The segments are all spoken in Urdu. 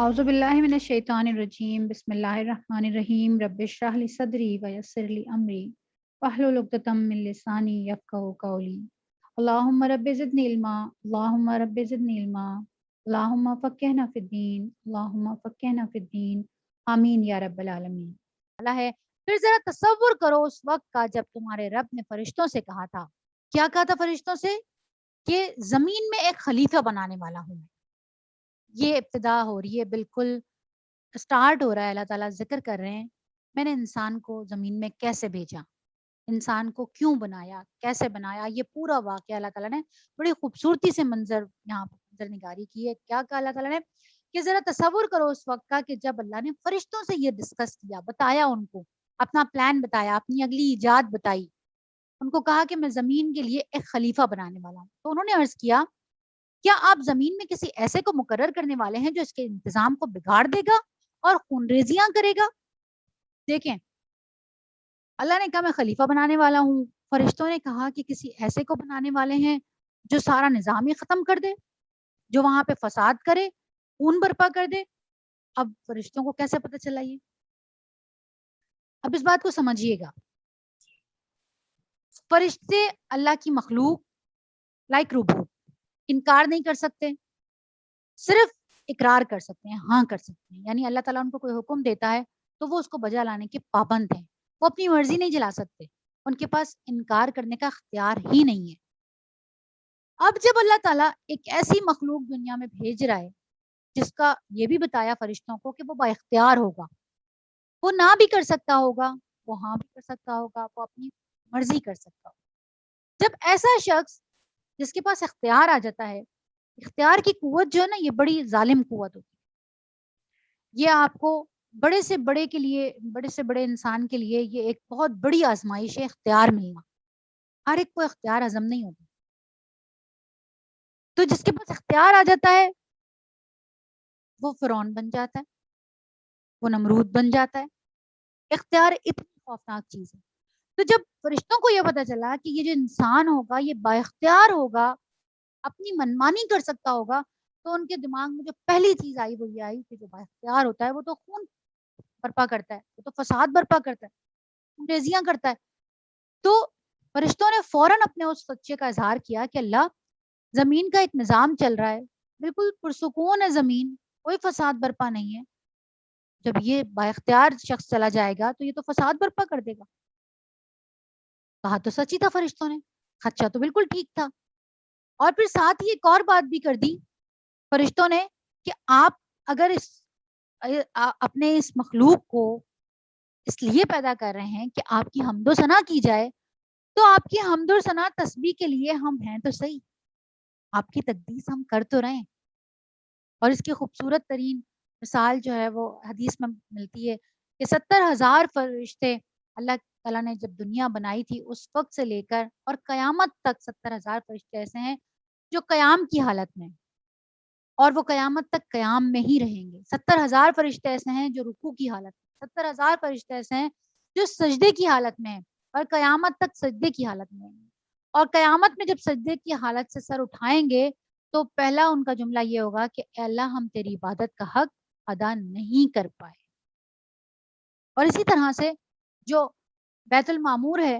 اعوذ باللہ من الشیطان الرجیم بسم اللہ الرحمن الرحیم رب اشرح لی صدری ویسر لی امری واحلل عقدۃ من لسانی یفقہوا قولی اللہم رب زدنی علما اللہم رب زدنی علما اللہم فقہنا فی الدین اللہم فقہنا فی الدین آمین یا رب العالمین۔ اللہ ہے پھر ذرا تصور کرو اس وقت کا جب تمہارے رب نے فرشتوں سے کہا تھا، کیا کہا تھا فرشتوں سے؟ کہ زمین میں ایک خلیفہ بنانے والا ہوں۔ یہ ابتدا ہو رہی ہے، بالکل سٹارٹ ہو رہا ہے، اللہ تعالیٰ ذکر کر رہے ہیں میں نے انسان کو زمین میں کیسے بھیجا، انسان کو کیوں بنایا، کیسے بنایا، یہ پورا واقعہ اللہ تعالیٰ نے بڑی خوبصورتی سے منظر یہاں منظر نگاری کی ہے۔ کیا کہا اللہ تعالیٰ نے کہ ذرا تصور کرو اس وقت کا کہ جب اللہ نے فرشتوں سے یہ ڈسکس کیا، بتایا ان کو اپنا پلان، بتایا اپنی اگلی ایجاد بتائی، ان کو کہا کہ میں زمین کے لیے ایک خلیفہ بنانے والا ہوں۔ تو انہوں نے عرض کیا کیا آپ زمین میں کسی ایسے کو مقرر کرنے والے ہیں جو اس کے انتظام کو بگاڑ دے گا اور خونریزیاں کرے گا؟ دیکھیں، اللہ نے کہا میں خلیفہ بنانے والا ہوں، فرشتوں نے کہا کہ کسی ایسے کو بنانے والے ہیں جو سارا نظام ہی ختم کر دے، جو وہاں پہ فساد کرے، خون برپا کر دے۔ اب فرشتوں کو کیسے پتہ چلا یہ؟ اب اس بات کو سمجھیے گا، فرشتے اللہ کی مخلوق لائک روبوٹ انکار نہیں کر سکتے، صرف اقرار کر سکتے ہیں، ہاں کر سکتے ہیں۔ یعنی اللہ تعالیٰ ان کو کوئی حکم دیتا ہے تو وہ اس کو بجا لانے کے پابند ہیں، وہ اپنی مرضی نہیں چلا سکتے، ان کے پاس انکار کرنے کا اختیار ہی نہیں ہے۔ اب جب اللہ تعالیٰ ایک ایسی مخلوق دنیا میں بھیج رہا ہے جس کا یہ بھی بتایا فرشتوں کو کہ وہ با اختیار ہوگا، وہ نہ بھی کر سکتا ہوگا، وہ ہاں بھی کر سکتا ہوگا، وہ اپنی مرضی کر سکتا ہوگا۔ جب ایسا شخص جس کے پاس اختیار آ جاتا ہے، اختیار کی قوت جو ہے نا، یہ بڑی ظالم قوت ہوتی ہے۔ یہ آپ کو بڑے سے بڑے کے لیے، بڑے سے بڑے انسان کے لیے یہ ایک بہت بڑی آزمائش ہے، اختیار ملنا۔ ہر ایک کو اختیار ہضم نہیں ہوتا، تو جس کے پاس اختیار آ جاتا ہے وہ فرعون بن جاتا ہے، وہ نمرود بن جاتا ہے۔ اختیار اتنی خوفناک چیز ہے۔ تو جب فرشتوں کو یہ پتا چلا کہ یہ جو انسان ہوگا یہ با اختیار ہوگا، اپنی منمانی کر سکتا ہوگا، تو ان کے دماغ میں جو پہلی چیز آئی وہ یہ آئی کہ جو با اختیار ہوتا ہے وہ تو خون برپا کرتا ہے، وہ تو فساد برپا کرتا ہے، خونریزیاں کرتا ہے۔ تو فرشتوں نے فوراً اپنے اس سچے کا اظہار کیا کہ اللہ، زمین کا ایک نظام چل رہا ہے، بالکل پرسکون ہے زمین، کوئی فساد برپا نہیں ہے، جب یہ با اختیار شخص چلا جائے گا تو یہ تو فساد برپا کر دے گا۔ کہا تو سچ ہی تھا فرشتوں نے، خدشہ تو بالکل ٹھیک تھا۔ اور پھر ساتھ ہی ایک اور بات بھی کر دی فرشتوں نے کہ آپ اگر اپنے اس مخلوق کو اس لیے پیدا کر رہے ہیں کہ آپ کی حمد و ثنا کی جائے، تو آپ کی حمد و ثنا تسبیح کے لیے ہم ہیں تو صحیح، آپ کی تقدیس ہم کر تو رہے ہیں۔ اور اس کی خوبصورت ترین مثال جو ہے وہ حدیث میں ملتی ہے کہ 70,000 فرشتے اللہ تعالیٰ نے جب دنیا بنائی تھی اس وقت سے لے کر اور قیامت تک 70,000 فرشتے ایسے ہیں جو قیام کی حالت میں، اور وہ قیامت تک قیام میں ہی رہیں گے۔ 70,000 فرشتے ایسے ہیں جو رکوع کی حالت میں، 70,000 فرشتے ایسے ہیں جو سجدے کی حالت میں ہیں اور قیامت تک سجدے کی حالت میں ہیں۔ اور قیامت میں جب سجدے کی حالت سے سر اٹھائیں گے تو پہلا ان کا جملہ یہ ہوگا کہ اے اللہ، ہم تیری عبادت کا حق ادا نہیں کر پائے۔ اور اسی طرح سے جو بیت المعمور ہے،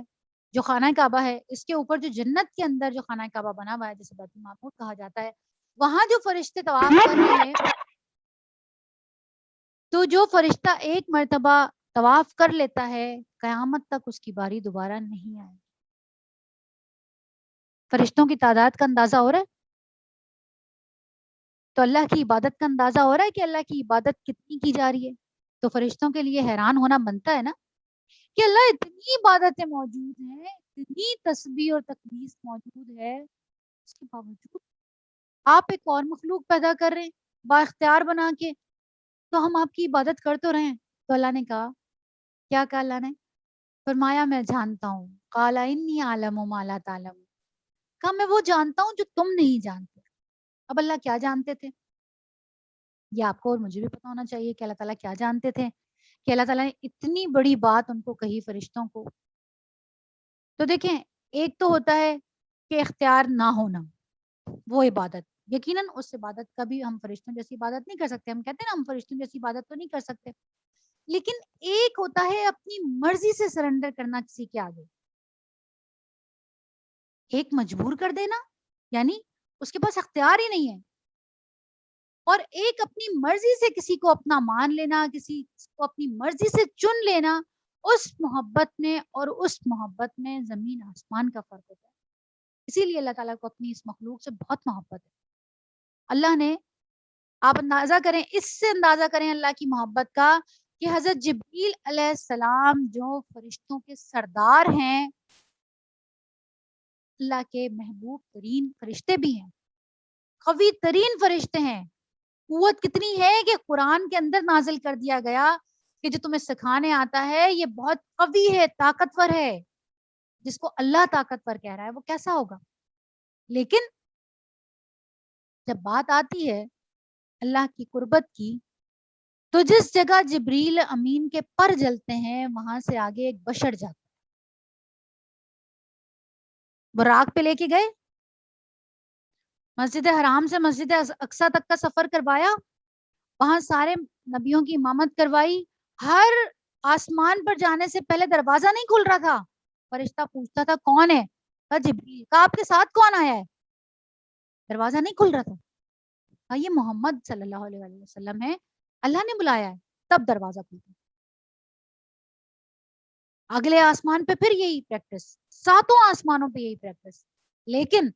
جو خانہ کعبہ ہے، اس کے اوپر جو جنت کے اندر جو خانہ کعبہ بنا ہوا ہے جسے بیت المعمور کہا جاتا ہے، وہاں جو فرشتے طواف کر رہے ہیں، تو جو فرشتہ ایک مرتبہ طواف کر لیتا ہے قیامت تک اس کی باری دوبارہ نہیں آئے۔ فرشتوں کی تعداد کا اندازہ ہو رہا ہے؟ تو اللہ کی عبادت کا اندازہ ہو رہا ہے کہ اللہ کی عبادت کتنی کی جا رہی ہے؟ تو فرشتوں کے لیے حیران ہونا بنتا ہے نا کہ اللہ اتنی عبادتیں موجود ہیں، اتنی تسبیح اور تقدیس موجود ہے، اس کے باوجود آپ ایک اور مخلوق پیدا کر رہے ہیں با اختیار بنا کے، تو ہم آپ کی عبادت کر تو رہے ہیں۔ تو اللہ نے کہا، کیا کہا اللہ نے؟ فرمایا میں جانتا ہوں، قال انی اعلم ما لا تعلمون، کہا میں وہ جانتا ہوں جو تم نہیں جانتے۔ اب اللہ کیا جانتے تھے؟ یہ آپ کو اور مجھے بھی پتا ہونا چاہیے کہ اللہ تعالیٰ کیا جانتے تھے کہ اللہ تعالیٰ نے اتنی بڑی بات ان کو کہی فرشتوں کو۔ تو دیکھیں، ایک تو ہوتا ہے کہ اختیار نہ ہونا، وہ عبادت، یقیناً اس عبادت کا بھی ہم فرشتوں جیسی عبادت نہیں کر سکتے. ہم کہتے ہیں نا ہم فرشتوں جیسی عبادت تو نہیں کر سکتے, لیکن ایک ہوتا ہے اپنی مرضی سے سرنڈر کرنا کسی کے آگے, ایک مجبور کر دینا یعنی اس کے پاس اختیار ہی نہیں ہے, اور ایک اپنی مرضی سے کسی کو اپنا مان لینا, کسی کو اپنی مرضی سے چن لینا. اس محبت میں اور اس محبت میں زمین آسمان کا فرق ہوتا ہے. اسی لیے اللہ تعالیٰ کو اپنی اس مخلوق سے بہت محبت ہے. اللہ نے, آپ اندازہ کریں, اس سے اندازہ کریں اللہ کی محبت کا کہ حضرت جبریل علیہ السلام جو فرشتوں کے سردار ہیں, اللہ کے محبوب ترین فرشتے بھی ہیں, قوی ترین فرشتے ہیں, قوت کتنی ہے کہ قرآن کے اندر نازل کر دیا گیا کہ جو تمہیں سکھانے آتا ہے یہ بہت قوی ہے, طاقتور ہے. جس کو اللہ طاقتور کہہ رہا ہے وہ کیسا ہوگا. لیکن جب بات آتی ہے اللہ کی قربت کی, تو جس جگہ جبریل امین کے پر جلتے ہیں وہاں سے آگے ایک بشر جاتا ہے. براق پہ لے کے گئے, مسجد حرام سے مسجد اقصی تک کا سفر کروایا, وہاں سارے نبیوں کی امامت کروائی. ہر آسمان پر جانے سے پہلے دروازہ نہیں کھل رہا تھا, فرشتہ پوچھتا تھا کون ہے, کہا جبریل. کہا آپ کے ساتھ کون آیا ہے, دروازہ نہیں کھل رہا تھا. کہا یہ محمد صلی اللہ علیہ وسلم ہے, اللہ نے بلایا ہے, تب دروازہ کھلتا. اگلے آسمان پہ پھر یہی پریکٹس, ساتوں آسمانوں پہ یہی پریکٹس. لیکن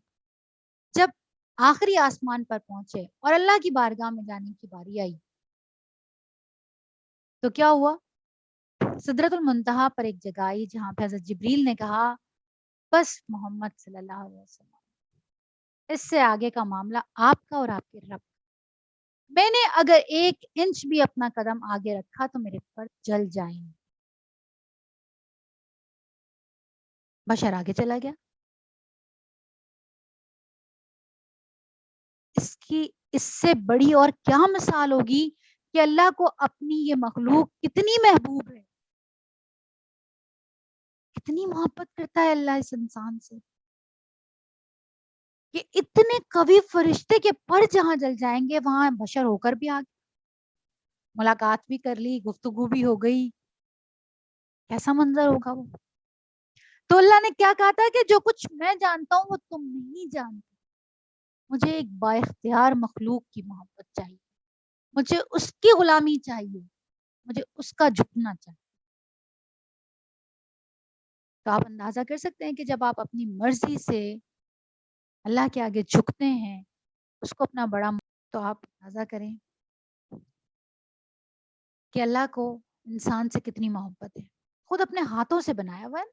جب آخری آسمان پر پہنچے اور اللہ کی بارگاہ میں جانے کی باری آئی تو کیا ہوا, سدرۃ المنتہا پر ایک جگہ آئی جہاں پہ حضرت جبریل نے کہا بس محمد صلی اللہ علیہ وسلم, اس سے آگے کا معاملہ آپ کا اور آپ کے رب. میں نے اگر 1 انچ بھی اپنا قدم آگے رکھا تو میرے پر جل جائیں. بشر آگے چلا گیا. اس سے بڑی اور کیا مثال ہوگی کہ اللہ کو اپنی یہ مخلوق کتنی محبوب ہے, کتنی محبت کرتا ہے اللہ اس انسان سے کہ اتنے قوی فرشتے کے پر جہاں جل جائیں گے وہاں بشر ہو کر بھی آگے, ملاقات بھی کر لی, گفتگو بھی ہو گئی, کیسا منظر ہوگا وہ. تو اللہ نے کیا کہا تھا کہ جو کچھ میں جانتا ہوں وہ تم نہیں جانتے. مجھے ایک با اختیار مخلوق کی محبت چاہیے, مجھے اس کی غلامی چاہیے, مجھے اس کا جھکنا چاہیے. تو آپ اندازہ کر سکتے ہیں کہ جب آپ اپنی مرضی سے اللہ کے آگے جھکتے ہیں, اس کو اپنا بڑا, تو آپ اندازہ کریں کہ اللہ کو انسان سے کتنی محبت ہے. خود اپنے ہاتھوں سے بنایا ہوا ہے,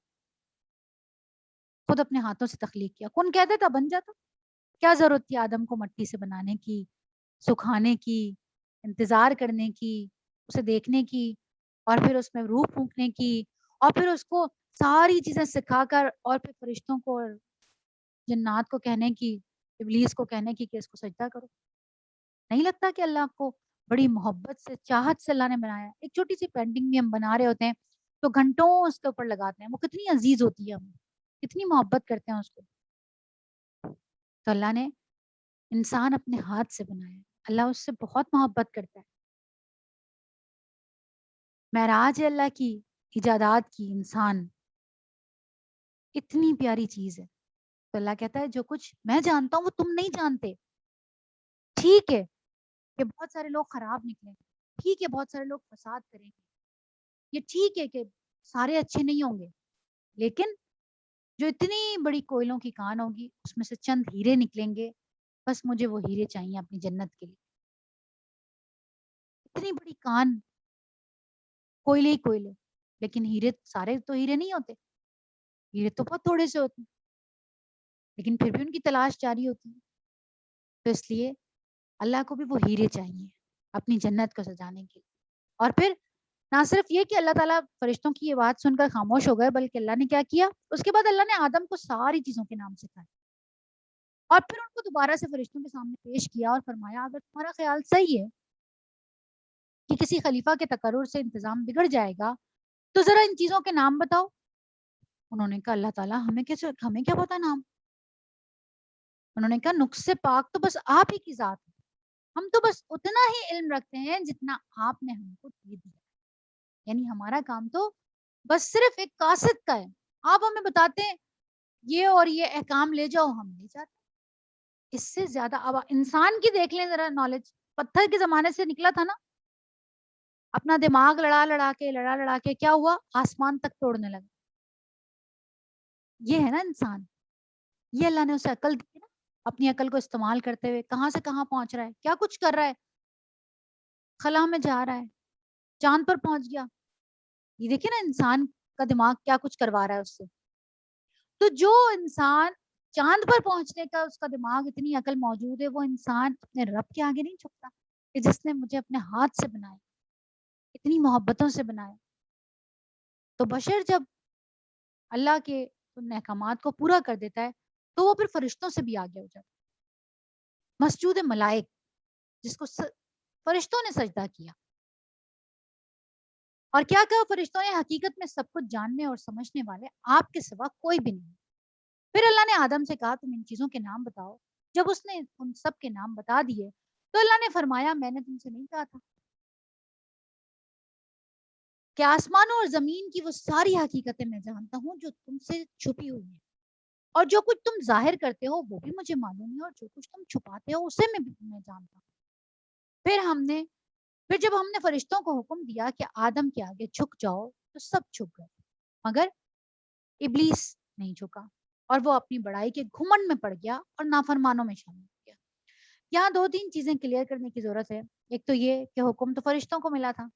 خود اپنے ہاتھوں سے تخلیق کیا. کون کہہ دیتا بن جاتا, کیا ضرورت تھی آدم کو مٹی سے بنانے کی, سکھانے کی, انتظار کرنے کی, اسے دیکھنے کی, اور پھر اس میں روح پھونکنے کی, اور پھر اس کو ساری چیزیں سکھا کر اور پھر فرشتوں کو اور جنات کو کہنے کی, ابلیس کو کہنے کی کہ اس کو سجدہ کرو. نہیں لگتا کہ اللہ کو بڑی محبت سے, چاہت سے اللہ نے بنایا. ایک چھوٹی سی پینٹنگ بھی ہم بنا رہے ہوتے ہیں تو گھنٹوں اس کے اوپر لگاتے ہیں, وہ کتنی عزیز ہوتی ہے, ہم کتنی محبت کرتے ہیں اس کو. تو اللہ نے انسان اپنے ہاتھ سے بنایا, اللہ اس سے بہت محبت کرتا ہے. معراج ہے اللہ کی ایجادات کی, انسان اتنی پیاری چیز ہے. تو اللہ کہتا ہے جو کچھ میں جانتا ہوں وہ تم نہیں جانتے. ٹھیک ہے کہ بہت سارے لوگ خراب نکلیں گے, ٹھیک ہے بہت سارے لوگ فساد کریں گے, یہ ٹھیک ہے کہ سارے اچھے نہیں ہوں گے, لیکن جو اتنی بڑی کوئلوں کی کان ہوگی اس میں سے چند ہیرے نکلیں گے, بس مجھے وہ ہیرے چاہیے اپنی جنت کے لیے. اتنی بڑی کان, کوئلے ہی کوئلے, لیکن ہیرے سارے تو ہیرے نہیں ہوتے, ہیرے تو بہت تھوڑے سے ہوتے ہیں, لیکن پھر بھی ان کی تلاش جاری ہوتی ہے. تو اس لیے اللہ کو بھی وہ ہیرے چاہیے اپنی جنت کو سجانے کے لیے. اور پھر نہ صرف یہ کہ اللہ تعالیٰ فرشتوں کی یہ بات سن کر خاموش ہو گئے, بلکہ اللہ نے کیا کیا, اس کے بعد اللہ نے آدم کو ساری چیزوں کے نام سکھائے, اور پھر ان کو دوبارہ سے فرشتوں کے سامنے پیش کیا اور فرمایا اگر تمہارا خیال صحیح ہے کہ کسی خلیفہ کے تقرر سے انتظام بگڑ جائے گا تو ذرا ان چیزوں کے نام بتاؤ. انہوں نے کہا اللہ تعالیٰ ہمیں کیا پتا نام, انہوں نے کہا نقص سے پاک تو بس آپ ہی کی ذات ہے، ہم تو بس اتنا ہی علم رکھتے ہیں جتنا آپ نے ہم کو دے دیا، یعنی ہمارا کام تو بس صرف ایک قاصد کا ہے، آپ ہمیں بتاتے ہیں یہ اور یہ احکام لے جاؤ، ہم لے جاتے ہیں۔ اس سے زیادہ اب انسان کی دیکھ لیں ذرا نالج، پتھر کے زمانے سے نکلا تھا نا، اپنا دماغ لڑا لڑا کے کیا ہوا، آسمان تک توڑنے لگا۔ یہ ہے نا انسان، یہ اللہ نے اسے عقل دی نا، اپنی عقل کو استعمال کرتے ہوئے کہاں سے کہاں پہنچ رہا ہے، کیا کچھ کر رہا ہے، خلا میں جا رہا ہے، چاند پر پہنچ گیا۔ یہ دیکھیں نا انسان کا دماغ کیا کچھ کروا رہا ہے اس سے۔ تو جو انسان چاند پر پہنچنے کا اس کا دماغ اتنی عقل موجود ہے، وہ انسان اپنے رب کے آگے نہیں جھکتا کہ جس نے مجھے اپنے ہاتھ سے بنایا، اتنی محبتوں سے بنایا۔ تو بشر جب اللہ کے ان احکامات کو پورا کر دیتا ہے تو وہ پھر فرشتوں سے بھی آگے ہو جاتا ہے۔ مسجود ملائک جس کو فرشتوں نے سجدہ کیا، اور کیا کہا فرشتوں نے، حقیقت میں سب کچھ جاننے اور سمجھنے والے آپ کے سوا کوئی بھی نہیں۔ پھر اللہ نے آدم سے کہا تم ان چیزوں کے نام بتاؤ۔ جب اس نے ان سب کے نام بتا دیے تو اللہ نے فرمایا میں نے تم سے نہیں کہا تھا کہ آسمانوں اور زمین کی وہ ساری حقیقتیں میں جانتا ہوں جو تم سے چھپی ہوئی ہیں، اور جو کچھ تم ظاہر کرتے ہو وہ بھی مجھے معلوم ہے، اور جو کچھ تم چھپاتے ہو اسے میں جانتا ہوں۔ پھر جب ہم نے فرشتوں کو حکم دیا کہ آدم کے آگے جھک جاؤ تو سب جھک گئے، مگر ابلیس نہیں جھکا، اور وہ اپنی بڑائی کے گھمنڈ میں پڑ گیا اور نافرمانوں میں شامل ہو گیا۔ یہاں دو تین چیزیں کلیئر کرنے کی ضرورت ہے۔ ایک تو یہ کہ حکم تو فرشتوں کو ملا تھا،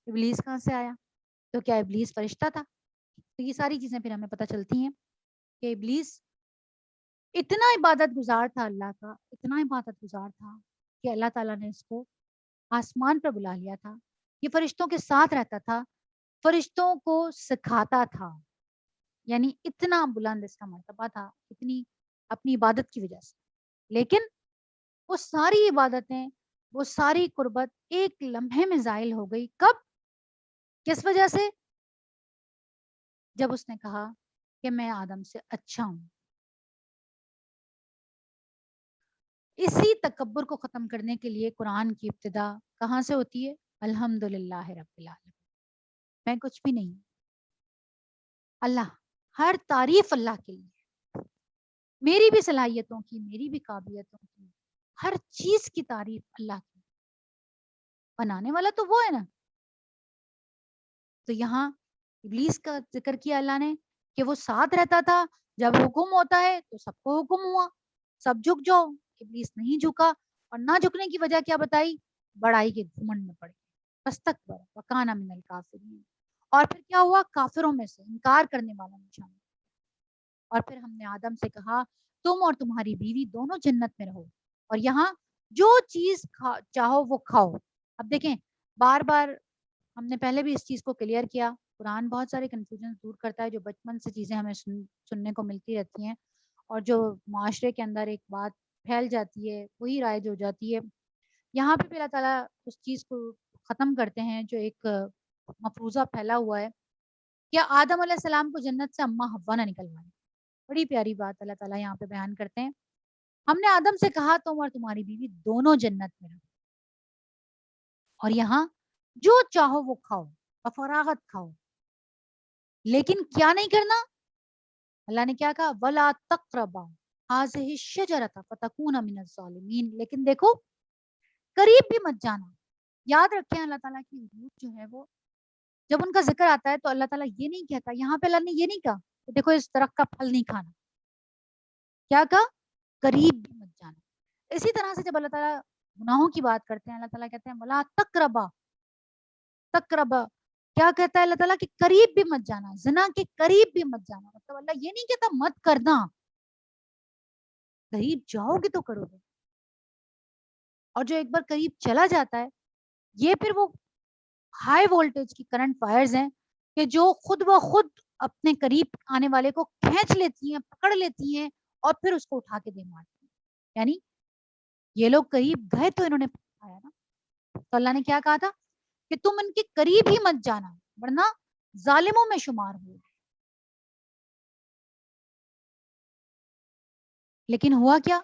ابلیس کہاں سے آیا؟ تو کیا ابلیس فرشتہ تھا؟ تو یہ ساری چیزیں پھر ہمیں پتہ چلتی ہیں کہ ابلیس اتنا عبادت گزار تھا اللہ کا، اتنا عبادت گزار تھا کہ اللہ تعالیٰ نے اس کو آسمان پر بلا لیا تھا، یہ فرشتوں کے ساتھ رہتا تھا، فرشتوں کو سکھاتا تھا، یعنی اتنا بلند اس کا مرتبہ تھا، اتنی اپنی عبادت کی وجہ سے۔ لیکن وہ ساری عبادتیں، وہ ساری قربت ایک لمحے میں زائل ہو گئی۔ کب؟ کس وجہ سے؟ جب اس نے کہا کہ میں آدم سے اچھا ہوں۔ اسی تکبر کو ختم کرنے کے لیے قرآن کی ابتدا کہاں سے ہوتی ہے؟ الحمدللہ رب العالمین، میں کچھ بھی نہیں، اللہ، ہر تعریف اللہ کے لیے، میری بھی صلاحیتوں کی، میری بھی قابلیتوں کی، ہر چیز کی تعریف اللہ کی، بنانے والا تو وہ ہے نا۔ تو یہاں ابلیس کا ذکر کیا اللہ نے کہ وہ ساتھ رہتا تھا، جب حکم ہوتا ہے تو سب کو حکم ہوا، سب جھک جاؤ، ابلیس نہیں جھکا، اور نہ جھکنے کی وجہ کیا بتائی؟ بڑائی کے گھمنڈ میں پڑ گیا، استکبر وکان من الکافرین، اور پھر کیا ہوا؟ کافروں میں سے، انکار کرنے والوں میں شامل۔ اور پھر ہم نے آدم سے کہا تم اور تمہاری بیوی دونوں جنت میں رہو، اور یہاں جو چیز چاہو وہ کھاؤ۔ اب دیکھیں، بار بار ہم نے پہلے بھی اس چیز کو کلیئر کیا، قرآن بہت سارے کنفیوژن دور کرتا ہے، جو بچپن سے چیزیں ہمیں سننے کو ملتی رہتی ہیں، اور جو معاشرے کے اندر ایک بات پھیل جاتی ہے وہی رائج ہو جاتی ہے۔ یہاں پہ اللہ تعالیٰ اس چیز کو ختم کرتے ہیں جو ایک مفروضہ پھیلا ہوا ہے کہ آدم علیہ السلام کو جنت سے اماں حوا نہ نکلوائے۔ بڑی پیاری بات اللہ تعالیٰ یہاں پہ بیان کرتے ہیں، ہم نے آدم سے کہا تم اور تمہاری بیوی دونوں جنت میں رہو، اور یہاں جو چاہو وہ کھاؤ، بفراغت کھاؤ، لیکن کیا نہیں کرنا؟ اللہ نے کیا کہا؟ وَلَا تَقْرَبَا هَٰذِهِ الشَّجَرَةَ فَتَكُونَ مِنَ الظَّالِمِينَ، لیکن دیکھو قریب بھی مت جانا۔ یاد رکھیں اللہ تعالیٰ کی حدود جو ہے وہ جب ان کا ذکر آتا ہے تو اللہ تعالیٰ یہ نہیں کہتا، یہاں پہ اللہ نے یہ نہیں کہا کہ دیکھو اس درخت کا پھل نہیں کھانا، کیا کہا؟ قریب بھی مت جانا۔ اسی طرح سے جب اللہ تعالیٰ گناہوں کی بات کرتے ہیں، اللہ تعالیٰ کہتے ہیں وَلَا تَقْرَبَا، تقربا کیا کہتا ہے اللہ تعالیٰ کہ قریب بھی مت جانا، زنا کے قریب بھی مت جانا، مطلب اللہ یہ نہیں کہتا مت کرنا، قریب جاؤ گے تو کرو گے، اور جو ایک بار قریب چلا جاتا ہے یہ پھر وہ ہائی وولٹیج کی کرنٹ وائرز ہیں کہ جو خود بخود اپنے قریب آنے والے کو کھینچ لیتی ہیں، پکڑ لیتی ہیں، اور پھر اس کو اٹھا کے دے مارتی ہیں۔ یعنی یہ لوگ قریب گئے تو انہوں نے پایا نا، تو اللہ نے کیا کہا تھا کہ تم ان کے قریب ہی مت جانا ورنہ ظالموں میں شمار ہو۔ لیکن ہوا کیا؟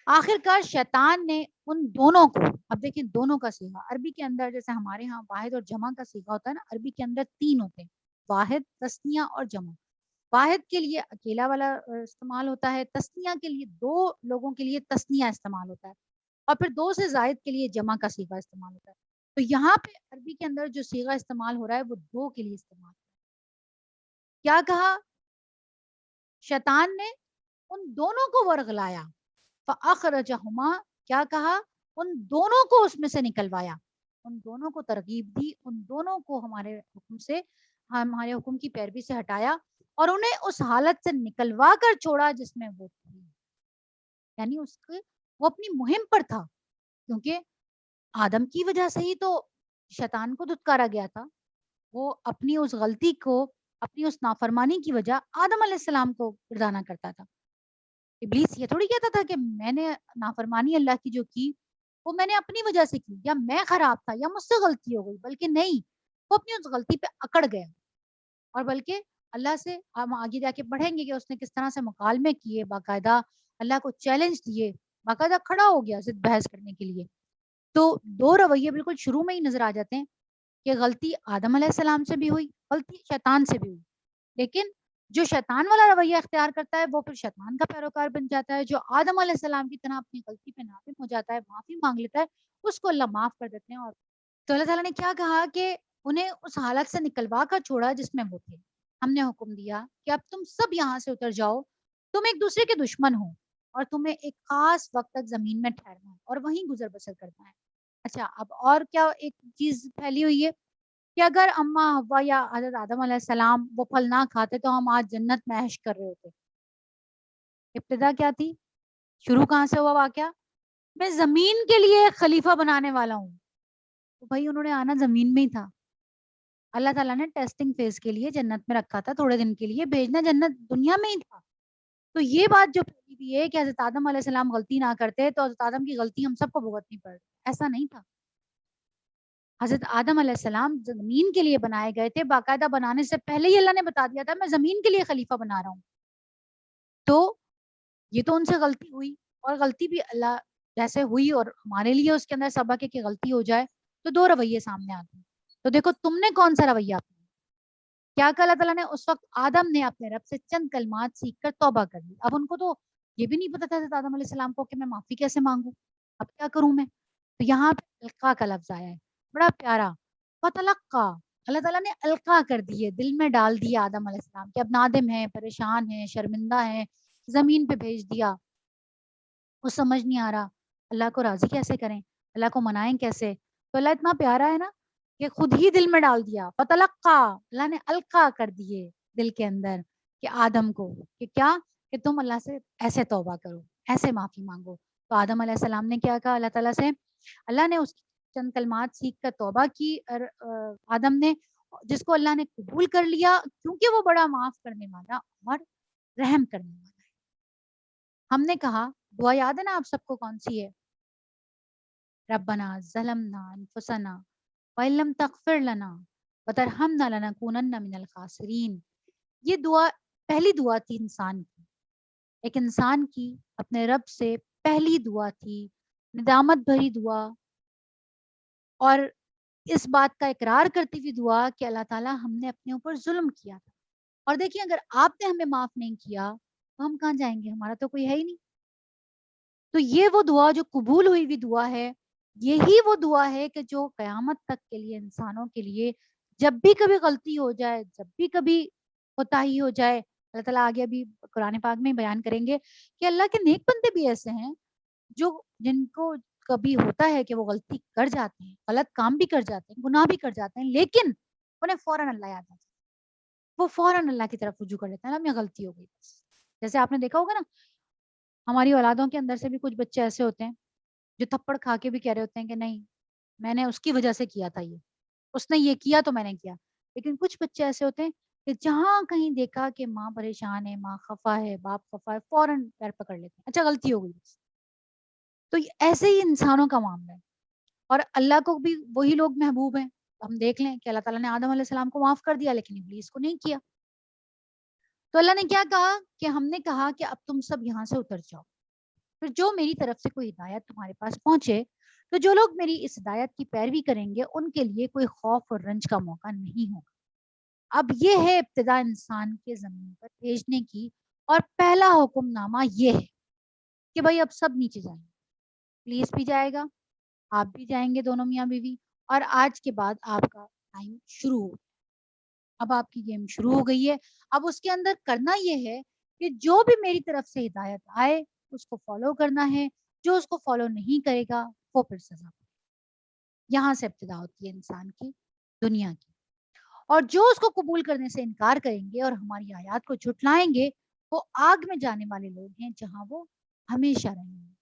آخر کار شیطان نے ان دونوں کو، اب دیکھیں دونوں کا صیغہ عربی کے اندر جیسے ہمارے ہاں واحد اور جمع کا صیغہ ہوتا ہے نا، عربی کے اندر 3 ہوتے ہیں، واحد، تثنیہ اور جمع۔ واحد کے لیے اکیلا والا استعمال ہوتا ہے، تثنیہ کے لیے 2 لوگوں کے لیے تثنیہ استعمال ہوتا ہے، اور پھر 2 سے زائد کے لیے جمع کا صیغہ استعمال ہوتا ہے۔ تو یہاں پہ عربی کے اندر جو صیغہ استعمال ہو رہا ہے وہ 2 کے لیے استعمال ہو رہا ہے۔ کیا کہا؟ شیطان نے ان دونوں کو ورغلایا، فَأَخْرَجَهُمَا، کیا کہا؟ ان دونوں کو اس میں سے نکلوایا، ان دونوں کو ترغیب دی، ان دونوں کو ہمارے حکم سے، ہمارے حکم کی پیروی سے ہٹایا، اور انہیں اس حالت سے نکلوا کر چھوڑا جس میں وہ تھی، یعنی اس کے، وہ اپنی مہم پر تھا، کیونکہ آدم کی وجہ سے ہی تو شیطان کو دھتکارا گیا تھا، وہ اپنی اس غلطی کو، اپنی اس نافرمانی کی وجہ آدم علیہ السلام کو گردانا کرتا تھا۔ ابلیس یہ تھوڑی کہتا تھا کہ میں نے نافرمانی اللہ کی جو کی وہ میں نے اپنی وجہ سے کی، یا میں خراب تھا، یا مجھ سے غلطی ہو گئی، بلکہ نہیں، وہ اپنی اس غلطی پہ اکڑ گیا، اور بلکہ اللہ سے ہم آگے جا کے پڑھیں گے کہ اس نے کس طرح سے مکالمے کیے، باقاعدہ اللہ کو چیلنج دیے، باقاعدہ کھڑا ہو گیا ضد بحث کرنے کے لیے۔ تو 2 رویے بالکل شروع میں ہی نظر آ جاتے ہیں کہ غلطی آدم علیہ السلام سے بھی ہوئی، غلطی شیطان سے بھی ہوئی، لیکن جو شیطان والا رویہ اختیار کرتا ہے وہ پھر شیطان کا پیروکار بن جاتا ہے، جو آدم علیہ السلام کی طرح اپنی غلطی پہ نادم ہو جاتا ہے، معافی مانگ لیتا ہے، اس کو اللہ معاف کر دیتے ہیں۔ اور تو اللہ تعالیٰ نے کیا کہا کہ انہیں اس حالت سے نکلوا کر چھوڑا جس میں وہ تھے، ہم نے حکم دیا کہ اب تم سب یہاں سے اتر جاؤ، تم ایک دوسرے کے دشمن ہو، اور تمہیں ایک خاص وقت تک زمین میں ٹھہرنا ہے اور وہیں گزر بسر کرنا ہے۔ اچھا، اب اور کیا ایک چیز پھیلی ہوئی ہے کہ اگر اما حوا یا حضرت آدم علیہ السلام وہ پھل نہ کھاتے تو ہم آج جنت میں عیش کر رہے ہوتے۔ ابتدا کیا تھی؟ شروع کہاں سے ہوا واقعہ؟ میں زمین کے لیے ایک خلیفہ بنانے والا ہوں، تو بھائی انہوں نے آنا زمین میں ہی تھا، اللہ تعالیٰ نے ٹیسٹنگ فیز کے لیے جنت میں رکھا تھا، تھوڑے دن کے لیے بھیجنا جنت دنیا میں ہی تھا۔ تو یہ بات جو پھیلی ہوئی ہے کہ حضرت آدم علیہ السلام غلطی نہ کرتے تو حضرت آدم کی غلطی ہم سب کو بھگتنی پڑ، ایسا نہیں تھا۔ حضرت آدم علیہ السلام زمین کے لیے بنائے گئے تھے، باقاعدہ بنانے سے پہلے ہی اللہ نے بتا دیا تھا میں زمین کے لیے خلیفہ بنا رہا ہوں۔ تو یہ تو ان سے غلطی ہوئی، اور غلطی بھی اللہ جیسے ہوئی اور ہمارے لیے اس کے اندر سبق ہے کہ غلطی ہو جائے تو 2 رویے سامنے آتے ہیں۔ تو دیکھو تم نے کون سا رویہ اپنا، کیا کہا اللہ تعالیٰ نے؟ اس وقت آدم نے اپنے رب سے چند کلمات سیکھ کر توبہ کر لی۔ اب ان کو تو یہ بھی نہیں پتا تھا حضرت آدم علیہ السلام کو کہ میں معافی کیسے مانگوں، اب کیا کروں میں؟ تو یہاں پہ القا کا لفظ آیا ہے، بڑا پیارا، فتلقا، اللہ تعالیٰ نے القا کر دیے، دل میں ڈال دیا آدم علیہ السلام کہ اب نادم ہیں، پریشان ہیں، شرمندہ ہیں، زمین پہ بھیج دیا، وہ سمجھ نہیں آ رہا اللہ کو راضی کیسے کریں، اللہ کو منائیں کیسے۔ تو اللہ اتنا پیارا ہے نا کہ خود ہی دل میں ڈال دیا، فتلقا، اللہ نے القا کر دیے دل کے اندر کہ آدم کو، کہ کیا، کہ تم اللہ سے ایسے توبہ کرو، ایسے معافی مانگو۔ تو آدم علیہ السلام نے کیا کہا اللہ تعالیٰ سے؟ اللہ نے اس چند کلمات سیکھ کر توبہ کی، اور آدم نے، جس کو اللہ نے قبول کر لیا کیونکہ وہ بڑا معاف کرنے والا اور رحم کرنے والا ہے۔ ہم نے کہا دعا یاد ہے نا آپ سب کو، کون سی ہے؟ ربنا ظلمنا انفسنا وَإِن لَّمْ تَغْفِرْ لَنَا وَتَرْحَمْنَا لَنَكُونَنَّ مِنَ الْخَاسِرِينَ۔ یہ دعا پہلی دعا تھی انسان کی، ایک انسان کی اپنے رب سے پہلی دعا تھی، ندامت بھری دعا، اور اس بات کا اقرار کرتی ہوئی دعا کہ اللہ تعالیٰ ہم نے اپنے اوپر ظلم کیا تھا، اور دیکھیں اگر آپ نے ہمیں معاف نہیں کیا تو ہم کہاں جائیں گے، ہمارا تو کوئی ہے ہی نہیں۔ تو یہ وہ دعا جو قبول ہوئی ہوئی دعا ہے، یہی وہ دعا ہے کہ جو قیامت تک کے لیے انسانوں کے لیے جب بھی کبھی غلطی ہو جائے، جب بھی کبھی کوتاہی ہو جائے، اللہ تعالیٰ آگے ابھی قرآن پاک میں بیان کریں گے کہ اللہ کے نیک بندے بھی ایسے ہیں جو، جن کو کبھی ہوتا ہے کہ وہ غلطی کر جاتے ہیں، غلط کام بھی کر جاتے ہیں، گناہ بھی کر جاتے ہیں، لیکن انہیں فوراً اللہ یاد آ جاتا ہے، وہ فوراً اللہ کی طرف رجوع کر لیتے ہیں، ہمیں غلطی ہو گئی بس۔ جیسے آپ نے دیکھا ہوگا نا، ہماری اولادوں کے اندر سے بھی کچھ بچے ایسے ہوتے ہیں جو تھپڑ کھا کے بھی کہہ رہے ہوتے ہیں کہ نہیں میں نے اس کی وجہ سے کیا تھا، یہ اس نے یہ کیا تو میں نے کیا۔ لیکن کچھ بچے ایسے ہوتے ہیں کہ جہاں کہیں دیکھا کہ ماں پریشان ہے، ماں خفا ہے، باپ خفا ہے، فوراً پیر پکڑ لیتے ہیں، اچھا غلطی ہو گئی بس۔ تو ایسے ہی انسانوں کا معاملہ ہے، اور اللہ کو بھی وہی لوگ محبوب ہیں۔ ہم دیکھ لیں کہ اللہ تعالیٰ نے آدم علیہ السلام کو معاف کر دیا لیکن ابلیس کو نہیں کیا۔ تو اللہ نے کیا کہا کہ ہم نے کہا کہ اب تم سب یہاں سے اتر جاؤ، پھر جو میری طرف سے کوئی ہدایت تمہارے پاس پہنچے تو جو لوگ میری اس ہدایت کی پیروی کریں گے ان کے لیے کوئی خوف اور رنج کا موقع نہیں ہوگا۔ اب یہ ہے ابتدا انسان کے زمین پر بھیجنے کی، اور پہلا حکم نامہ یہ ہے کہ بھائی اب سب نیچے جائیں گے، پولیس بھی جائے گا، آپ بھی جائیں گے، دونوں میاں بیوی، اور آج کے بعد آپ کا ٹائم شروع ہو، اب آپ کی گیم شروع ہو گئی ہے۔ اب اس کے اندر کرنا یہ ہے کہ جو بھی میری طرف سے ہدایت آئے اس کو فالو کرنا ہے، جو اس کو فالو نہیں کرے گا وہ پھر سزا پائے۔ یہاں سے ابتدا ہوتی ہے انسان کی دنیا کی، اور جو اس کو قبول کرنے سے انکار کریں گے اور ہماری آیات کو جھٹلائیں گے وہ آگ میں جانے والے لوگ ہیں جہاں وہ ہمیشہ رہیں گے۔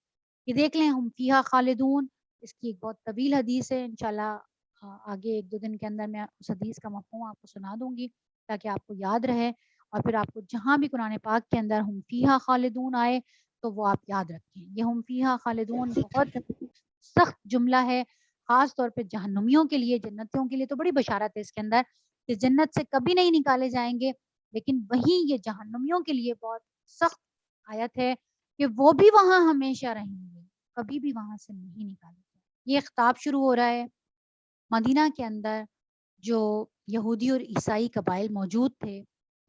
یہ دیکھ لیں ہم فیہا خالدون، اس کی ایک بہت طویل حدیث ہے، انشاءاللہ آگے ایک دو دن کے اندر میں اس حدیث کا مفہوم آپ کو سنا دوں گی تاکہ آپ کو یاد رہے، اور پھر آپ کو جہاں بھی قرآن پاک کے اندر ہم فیہا خالدون آئے تو وہ آپ یاد رکھیں۔ یہ ہم فیہا خالدون بہت سخت جملہ ہے، خاص طور پہ جہنمیوں کے لیے، جنتیوں کے لیے تو بڑی بشارت ہے اس کے اندر کہ جنت سے کبھی نہیں نکالے جائیں گے، لیکن وہیں یہ جہنمیوں کے لیے بہت سخت آیت ہے کہ وہ بھی وہاں ہمیشہ رہیں گے، کبھی بھی وہاں سے نہیں نکالے جائیں۔ یہ خطاب شروع ہو رہا ہے مدینہ کے اندر جو یہودی اور عیسائی قبائل موجود تھے،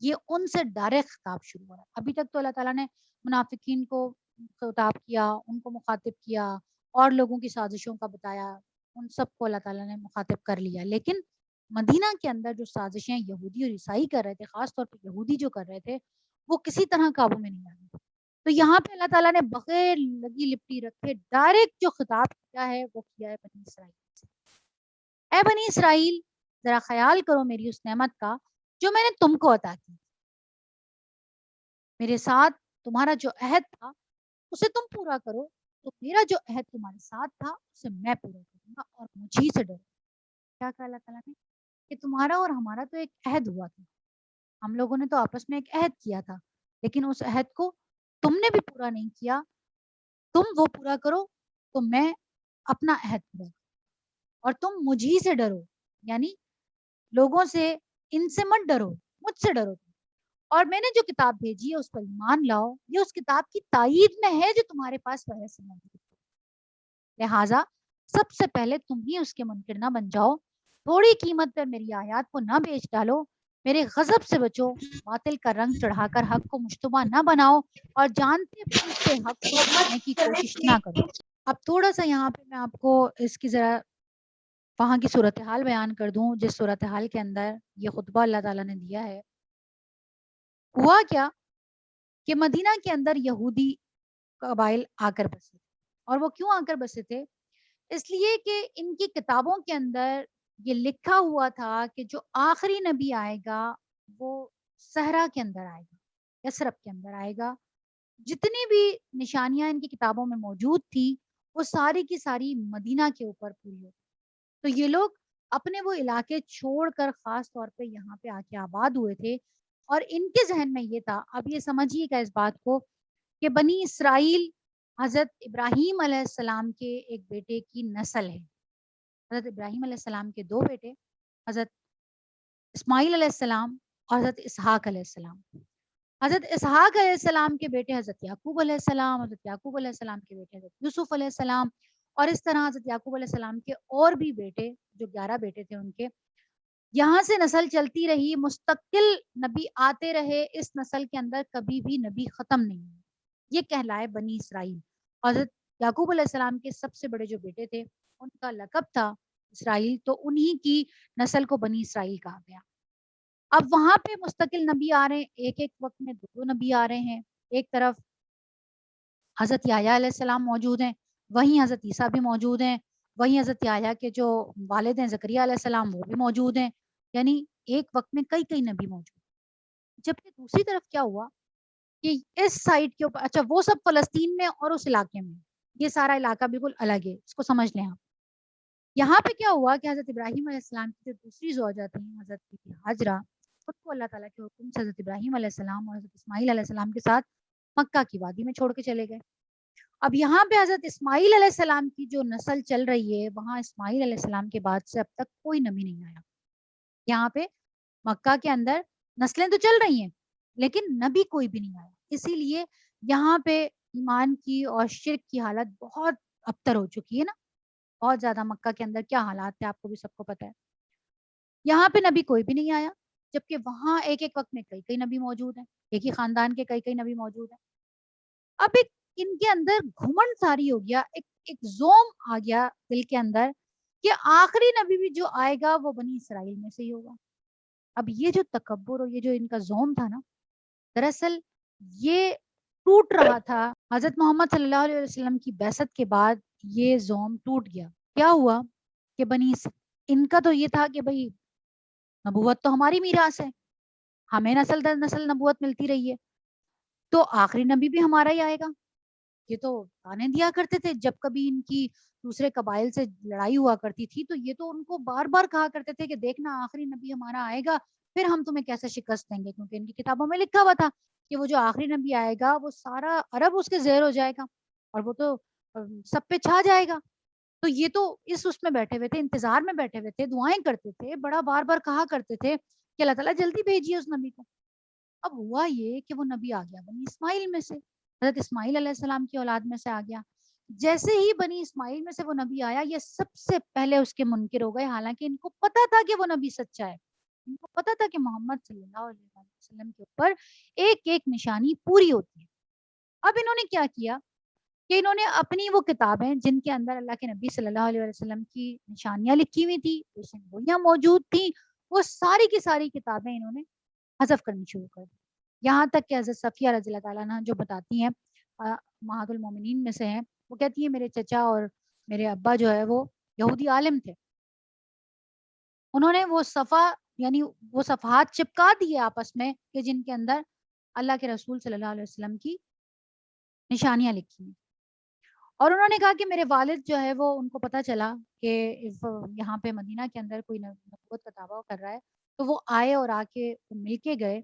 یہ ان سے ڈائریکٹ خطاب شروع ہو رہا ہے۔ ابھی تک تو اللہ تعالیٰ نے منافقین کو خطاب کیا، ان کو مخاطب کیا، اور لوگوں کی سازشوں کا بتایا، ان سب کو اللہ تعالیٰ نے مخاطب کر لیا، لیکن مدینہ کے اندر جو سازشیں یہودی اور عیسائی کر رہے تھے، خاص طور پہ یہودی جو کر رہے تھے، وہ کسی طرح قابو میں نہیں آ رہے۔ تو یہاں پہ اللہ تعالیٰ نے بغیر لگی لپٹی رکھے ڈائریکٹ جو خطاب کیا ہے وہ کیا ہے بنی اسرائیل سے۔ اے بنی اسرائیل، ذرا خیال کرو میری اس نعمت کا جو میں نے تم کو عطا کی، میرے ساتھ تمہارا جو عہد تھا اسے تم پورا کرو، تو میرا جو عہد تمہارے ساتھ تھا اسے میں پورا کروں گا، اور مجھے سے ڈرو۔ کیا کہا اللہ تعالیٰ نے کہ تمہارا اور ہمارا تو ایک عہد ہوا تھا، ہم لوگوں نے تو آپس میں ایک عہد کیا تھا، لیکن اس عہد کو تم نے بھی پورا نہیں کیا، تم وہ پورا کرو تو میں اپنا عہد پورا کروں، اور تم مجھے سے ڈرو، یعنی لوگوں سے، ان سے مت ڈرو، مجھ سے ڈرو، اور میں نے جو کتاب بھیجی ہے اس پر ایمان لاؤ، یہ اس کتاب کی تائید میں ہے جو تمہارے پاس پہلے سے موجود ہے، لہٰذا سب سے پہلے تم ہی اس کے منکر نہ بن جاؤ، تھوڑی قیمت پر میری آیات کو نہ بیچ ڈالو، میرے غضب سے بچو، باطل کا رنگ چڑھا کر حق کو مشتبہ نہ بناؤ، اور جانتے بوجھتے حق کو چھپانے کی کوشش نہ کرو۔ اب تھوڑا سا یہاں پہ میں آپ کو اس کی ذرا وہاں کی صورتحال بیان کر دوں، جس صورتحال کے اندر یہ خطبہ اللہ تعالیٰ نے دیا ہے۔ ہوا کیا کہ مدینہ کے اندر یہودی قبائل آ کر بسے، اور وہ کیوں آ کر بسے تھے؟ اس لیے کہ ان کی کتابوں کے اندر یہ لکھا ہوا تھا کہ جو آخری نبی آئے گا وہ صحرا کے اندر آئے گا، یثرب کے اندر آئے گا، جتنی بھی نشانیاں ان کی کتابوں میں موجود تھی وہ ساری کی ساری مدینہ کے اوپر پوری ہوتی۔ تو یہ لوگ اپنے وہ علاقے چھوڑ کر خاص طور پہ یہاں پہ آ کے آباد ہوئے تھے، اور ان کے ذہن میں یہ تھا، اب یہ سمجھیے گا اس بات کو، کہ بنی اسرائیل حضرت ابراہیم علیہ السلام کے ایک بیٹے کی نسل ہے۔ حضرت ابراہیم علیہ السلام کے دو بیٹے، حضرت اسماعیل علیہ السلام اور حضرت اسحاق علیہ السلام۔ حضرت اسحاق علیہ السلام کے بیٹے حضرت یعقوب علیہ السلام، حضرت یعقوب علیہ السلام کے بیٹے حضرت یوسف علیہ السلام، اور اس طرح حضرت یعقوب علیہ السلام کے اور بھی بیٹے، جو 11 بیٹے تھے ان کے، یہاں سے نسل چلتی رہی، مستقل نبی آتے رہے، اس نسل کے اندر کبھی بھی نبی ختم نہیں ہوئے، یہ کہلائے بنی اسرائیل۔ حضرت یعقوب علیہ السلام کے سب سے بڑے جو بیٹے تھے ان کا لقب تھا اسرائیل، تو انہی کی نسل کو بنی اسرائیل کہا گیا۔ اب وہاں پہ مستقل نبی آ رہے ہیں، ایک ایک وقت میں دو نبی آ رہے ہیں، ایک طرف حضرت یحییٰ علیہ السلام موجود ہیں، وہیں حضرت عیسیٰ بھی موجود ہیں، وہیں حضرت یحییٰ کے جو والد ہیں زکریا علیہ السلام وہ بھی موجود ہیں، یعنی ایک وقت میں کئی کئی نبی موجود۔ جبکہ دوسری طرف کیا ہوا کہ اس سائڈ کے اوپر، اچھا وہ سب فلسطین میں اور اس علاقے میں، یہ سارا علاقہ بالکل الگ ہے، اس کو سمجھ لیں آپ۔ یہاں پہ کیا ہوا کہ حضرت ابراہیم علیہ السلام کی جو دوسری زوجہ تھیں حضرت بی بی ہاجرہ، خود کو اللہ تعالیٰ کے حکم سے حضرت ابراہیم علیہ السلام اور حضرت اسماعیل علیہ السلام کے ساتھ مکہ کی وادی میں چھوڑ کے چلے گئے۔ اب یہاں پہ حضرت اسماعیل علیہ السلام کی جو نسل چل رہی ہے، وہاں اسماعیل علیہ السلام کے بعد سے اب تک کوئی نبی نہیں آیا۔ یہاں پہ مکہ کے اندر نسلیں تو چل رہی ہیں لیکن نبی کوئی بھی نہیں آیا۔ اسی لیے یہاں پہ ایمان کی اور شرک کی حالت بہت ابتر ہو چکی ہے نا، بہت زیادہ۔ مکہ کے اندر کیا حالات تھے آپ کو بھی سب کو پتا ہے۔ یہاں پہ نبی کوئی بھی نہیں آیا، جبکہ وہاں ایک ایک وقت میں کئی کئی نبی موجود ہیں، ایک ہی خاندان کے کئی کئی نبی موجود ہیں۔ اب ایک ان کے اندر گھمنڈ ساری ہو گیا، ایک زوم آ گیا دل کے اندر کہ آخری نبی بھی جو آئے گا وہ بنی اسرائیل میں سے ہی ہوگا۔ اب یہ جو تکبر اور یہ جو ان کا زوم تھا نا، دراصل یہ ٹوٹ رہا تھا حضرت محمد صلی اللہ علیہ وسلم کی بعثت کے بعد۔ یہ زوم ٹوٹ گیا۔ کیا ہوا کہ ان کا تو یہ تھا کہ بھئی نبوت تو ہماری میراث ہے، ہمیں نسل در نسل نبوت ملتی رہی ہے، تو آخری نبی بھی ہمارا ہی آئے گا۔ یہ تو گانے دیا کرتے تھے جب کبھی ان کی دوسرے قبائل سے لڑائی ہوا کرتی تھی، تو یہ تو ان کو بار بار کہا کرتے تھے کہ دیکھنا آخری نبی ہمارا آئے گا، پھر ہم تمہیں کیسے شکست دیں گے، کیونکہ ان کی کتابوں میں لکھا ہوا تھا کہ وہ جو آخری نبی آئے گا وہ سارا عرب اس کے زیر ہو جائے گا اور وہ تو سب پہ چھا جائے گا۔ تو یہ تو اس میں بیٹھے ہوئے تھے، انتظار میں بیٹھے ہوئے تھے، دعائیں کرتے تھے، بڑا بار بار کہا کرتے تھے کہ اللہ تعالیٰ جلدی بھیجیے اس نبی کو۔ اب ہوا یہ کہ وہ نبی آ گیا بنی اسماعیل میں سے، حضرت اسماعیل علیہ السلام کی اولاد میں سے آ گیا۔ جیسے ہی بنی اسماعیل میں سے وہ نبی آیا، یہ سب سے پہلے اس کے منکر ہو گئے، حالانکہ ان کو پتا تھا کہ وہ نبی سچا ہے، ان کو پتا تھا کہ محمد صلی اللہ علیہ وسلم کے اوپر ایک ایک نشانی پوری ہوتی ہے۔ اب انہوں نے کیا کیا کہ انہوں نے اپنی وہ کتابیں جن کے اندر اللہ کے نبی صلی اللہ علیہ وسلم کی نشانیاں لکھی ہوئی تھی، گوئیاں موجود تھیں، وہ ساری کی ساری کتابیں انہوں نے حذف کرنی شروع کر دی۔ یہاں تک کہ حضرت صفیہ رضی اللہ تعالیٰ عنہ جو بتاتی ہیں، امہات المومنین میں سے ہیں، وہ کہتی ہیں میرے چچا اور میرے ابا جو ہے وہ یہودی عالم تھے، انہوں نے وہ یعنی وہ صفحات چپکا دیے آپس میں کہ جن کے اندر اللہ کے رسول صلی اللہ علیہ وسلم کی نشانیاں لکھی ہیں۔ اور انہوں نے کہا کہ میرے والد جو ہے وہ ان کو پتا چلا کہ یہاں پہ مدینہ کے اندر کوئی نبوت کا دعویٰ کر رہا ہے، تو وہ آئے اور آ کے مل کے گئے،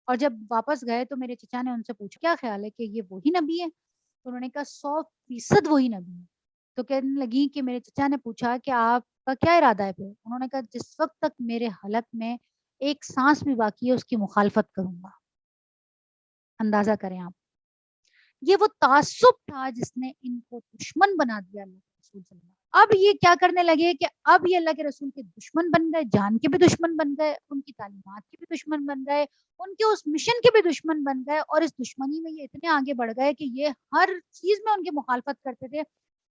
اور جب واپس گئے تو میرے چچا نے ان سے پوچھا کیا خیال ہے کہ یہ وہی نبی ہے؟ تو انہوں نے کہا 100% وہی نبی ہے۔ تو کہنے لگی کہ میرے چچا نے پوچھا کہ آپ کا کیا ارادہ ہے پھر؟ انہوں نے کہا جس وقت تک میرے حلق میں ایک سانس بھی باقی ہے اس کی مخالفت کروں گا۔ اندازہ کریں آپ، یہ وہ تعصب تھا جس نے ان کو دشمن بنا دیا اللہ کے رسول صلی اللہ علیہ وسلم۔ اب یہ کیا کرنے لگے کہ اب یہ اللہ کے رسول کے دشمن بن گئے، جان کے بھی دشمن بن گئے، ان کی تعلیمات کے بھی دشمن بن گئے، ان کے اس مشن کے بھی دشمن بن گئے، اور اس دشمنی میں یہ اتنے آگے بڑھ گئے کہ یہ ہر چیز میں ان کی مخالفت کرتے تھے۔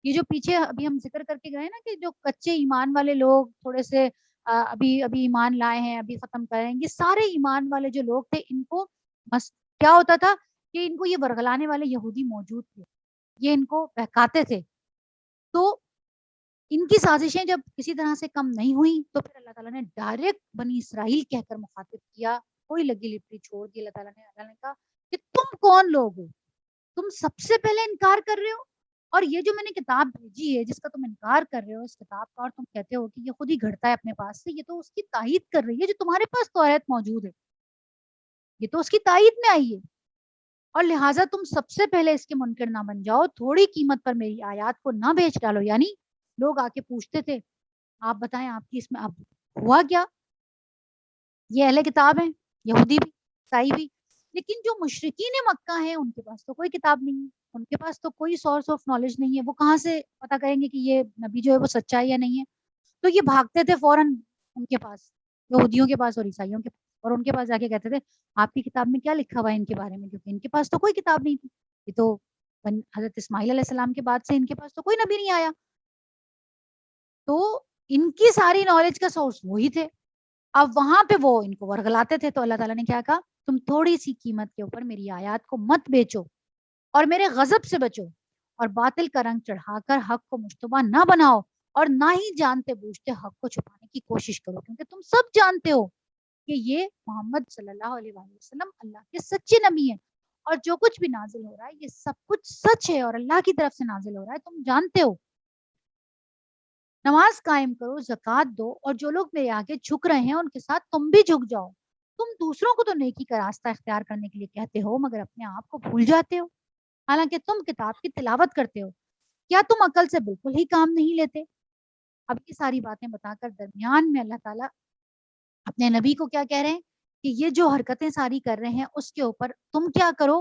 یہ جو پیچھے ابھی ہم ذکر کر کے گئے نا کہ جو کچے ایمان والے لوگ تھوڑے سے ابھی ایمان لائے ہیں، ابھی ختم کر رہے ہیں، یہ سارے ایمان والے جو لوگ تھے ان کو بس کیا ہوتا تھا کہ ان کو یہ ورگلانے والے یہودی موجود تھے، یہ ان کو بہکاتے تھے۔ تو ان کی سازشیں جب کسی طرح سے کم نہیں ہوئی تو پھر اللہ تعالیٰ نے ڈائریکٹ بنی اسرائیل کہہ کر مخاطب کیا، کوئی لگی لپٹی چھوڑ دی۔ اللہ تعالیٰ نے کہا کہ تم کون لوگ ہو، تم سب سے پہلے انکار کر رہے ہو، اور یہ جو میں نے کتاب بھیجی ہے جس کا تم انکار کر رہے ہو اس کتاب کا، اور تم کہتے ہو کہ یہ خود ہی گھڑتا ہے اپنے پاس سے، یہ تو اس کی تائید کر رہی ہے جو تمہارے پاس توریت موجود ہے، یہ تو اس کی تائید میں آئی ہے، اور لہٰذا تم سب سے پہلے اس کے منکر نہ بن جاؤ، تھوڑی قیمت پر میری آیات کو نہ بیچ ڈالو۔ یعنی لوگ آ کے پوچھتے تھے آپ بتائیں آپ کی اس میں اب ہوا کیا، یہ اہل کتاب ہیں، یہودی بھی عیسائی بھی، لیکن جو مشرکین مکہ ہیں ان کے پاس تو کوئی کتاب نہیں ہے، ان کے پاس تو کوئی سورس آف نالج نہیں ہے، وہ کہاں سے پتا کریں گے کہ یہ نبی جو ہے وہ سچا ہے یا نہیں ہے؟ تو یہ بھاگتے تھے فوراً ان کے پاس، یہودیوں کے پاس اور عیسائیوں کے پاس، اور ان کے پاس جا کے کہتے تھے آپ کی کتاب میں کیا لکھا ہوا ہے ان کے بارے میں، کیونکہ ان کے پاس تو کوئی کتاب نہیں تھی، یہ تو حضرت اسماعیل علیہ السلام کے بعد سے ان کے پاس تو کوئی نبی نہیں آیا، تو ان کی ساری نالج کا سورس وہی تھے۔ اب وہاں پہ وہ ان کو ورگلاتے تھے، تو اللہ تعالیٰ نے کیا کہا تم تھوڑی سی قیمت کے اوپر میری آیات کو مت بیچو اور میرے غضب سے بچو، اور باطل کا رنگ چڑھا کر حق کو مشتبہ نہ بناؤ، اور نہ ہی جانتے بوجھتے حق کو چھپانے کی کوشش کرو، کیونکہ تم سب جانتے ہو کہ یہ محمد صلی اللہ علیہ وسلم اللہ کے سچے نبی ہیں، اور جو کچھ بھی نازل ہو رہا ہے یہ سب کچھ سچ ہے اور اللہ کی طرف سے نازل ہو رہا ہے، تم جانتے ہو۔ نماز قائم کرو، زکوٰۃ دو، اور جو لوگ میرے آگے جھک رہے ہیں ان کے ساتھ تم بھی جھک جاؤ۔ تم دوسروں کو تو نیکی کا راستہ اختیار کرنے کے لیے کہتے ہو مگر اپنے آپ کو بھول جاتے ہو، حالانکہ تم کتاب کی تلاوت کرتے ہو، کیا تم عقل سے بالکل ہی کام نہیں لیتے؟ اب یہ ساری باتیں بتا کر درمیان میں اللہ تعالیٰ اپنے نبی کو کیا کہہ رہے ہیں کہ یہ جو حرکتیں ساری کر رہے ہیں اس کے اوپر تم کیا کرو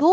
2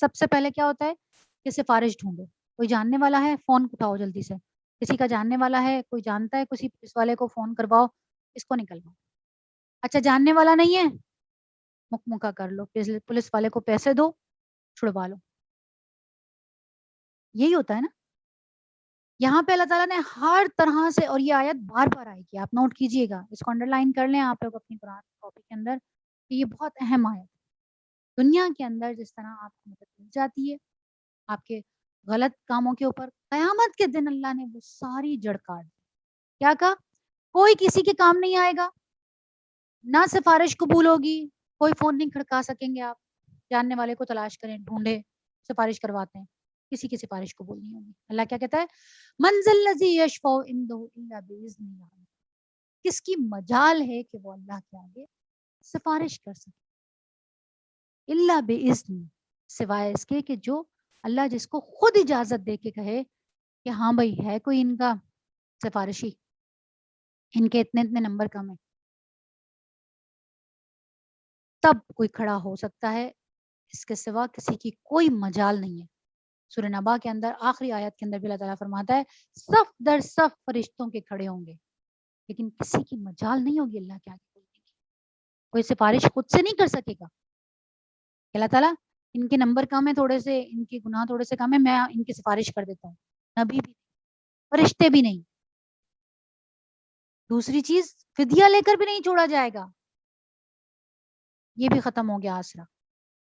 سب سے پہلے کیا ہوتا ہے کہ سفارش ڈھونڈو، کوئی جاننے والا ہے فون اٹھاؤ جلدی سے، کسی کا جاننے والا ہے، کوئی جانتا ہے کسی پولیس والے کو فون کرواؤ، اس کو نکلواؤ. اچھا جاننے والا نہیں ہے، مکہ کر لو، پولیس والے کو پیسے دو، چھڑوا لو. یہی ہوتا ہے نا. یہاں پہ اللہ تعالیٰ نے ہر طرح سے، اور یہ آیت بار بار آئے گی، آپ نوٹ کیجئے گا، اس کو انڈر لائن کر لیں آپ لوگ اپنی قرآن کاپی کے اندر، کہ یہ بہت اہم آیت ہے. دنیا کے اندر جس طرح آپ کو مدد مل جاتی ہے آپ کے غلط کاموں کے اوپر، قیامت کے دن اللہ نے وہ ساری جڑ کاٹ دی. کیا کہا؟ کوئی کسی کے کام نہیں آئے گا، نہ سفارش قبول ہوگی، کوئی فون نہیں کھڑکا سکیں گے آپ. جاننے والے کو تلاش کریں، ڈھونڈے، سفارش کرواتے ہیں، کسی کی سفارش قبول نہیں ہوگی. اللہ کیا کہتا ہے؟ منزل الذی یشفع عندہ الا باذنہ، کس کی مجال ہے کہ وہ اللہ کے آگے سفارش کر سکے، الا باذنہ، سوائے اس کے کہ جو اللہ جس کو خود اجازت دے کے کہے کہ ہاں بھائی ہے کوئی ان کا سفارشی، ان کے اتنے اتنے نمبر کم ہیں، تب کوئی کھڑا ہو سکتا ہے. اس کے سوا کسی کی کوئی مجال نہیں ہے. سورہ نبا کے اندر آخری آیت کے اندر بھی اللہ تعالیٰ فرماتا ہے صف در صف فرشتوں کے کھڑے ہوں گے، لیکن کسی کی مجال نہیں ہوگی اللہ کے آگے بولنے کی. کوئی سفارش خود سے نہیں کر سکے گا. اللہ تعالیٰ ان کے نمبر کم ہے تھوڑے سے، ان کے گناہ تھوڑے سے کم ہے، میں ان کی سفارش کر دیتا ہوں. نبی بھی، فرشتے بھی نہیں. دوسری چیز، فدیہ لے کر بھی نہیں چھوڑا جائے گا، یہ بھی ختم ہو گیا آسرا.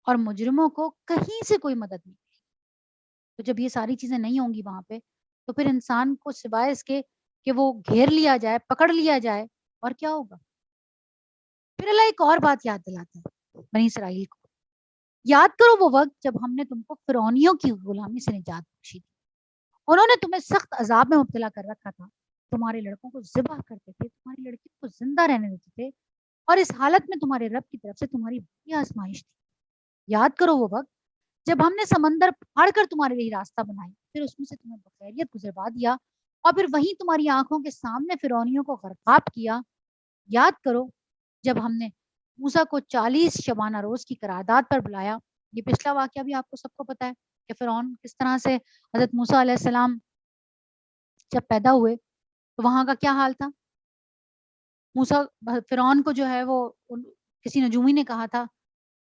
اور مجرموں کو کہیں سے کوئی مدد نہیں. تو جب یہ ساری چیزیں نہیں ہوں گی وہاں پہ، تو پھر انسان کو سوائے اس کے کہ وہ گھیر لیا جائے، پکڑ لیا جائے، اور کیا ہوگا؟ پھر اللہ ایک اور بات یاد دلاتا ہے بنی اسرائیل کو، یاد کرو وہ وقت جب ہم نے تم کو فرعونیوں کی غلامی سے نجات بخشی تھی. انہوں نے تمہیں سخت عذاب میں مبتلا کر رکھا تھا، تمہارے لڑکوں کو ذبح کرتے تھے، تمہاری لڑکیوں کو زندہ رہنے دیتے تھے، اور اس حالت میں تمہارے رب کی طرف سے تمہاری بڑی آزمائش تھی. یاد کرو وہ وقت جب ہم نے سمندر پھاڑ کر تمہارے لیے راستہ بنائی، پھر اس میں سے تمہیں بخیریت گزروا دیا، اور پھر وہیں تمہاری آنکھوں کے سامنے فرعونیوں کو غرقاب کیا. یاد کرو جب ہم نے موسیٰ کو 40 شبانہ روز کی قرارداد پر بلایا. یہ پچھلا واقعہ بھی آپ کو سب کو پتا ہے کہ فرعون کس طرح سے حضرت موسیٰ علیہ السلام جب پیدا ہوئے تو وہاں کا کیا حال تھا. موسیٰ فرعون کو جو ہے وہ کسی نجومی نے کہا تھا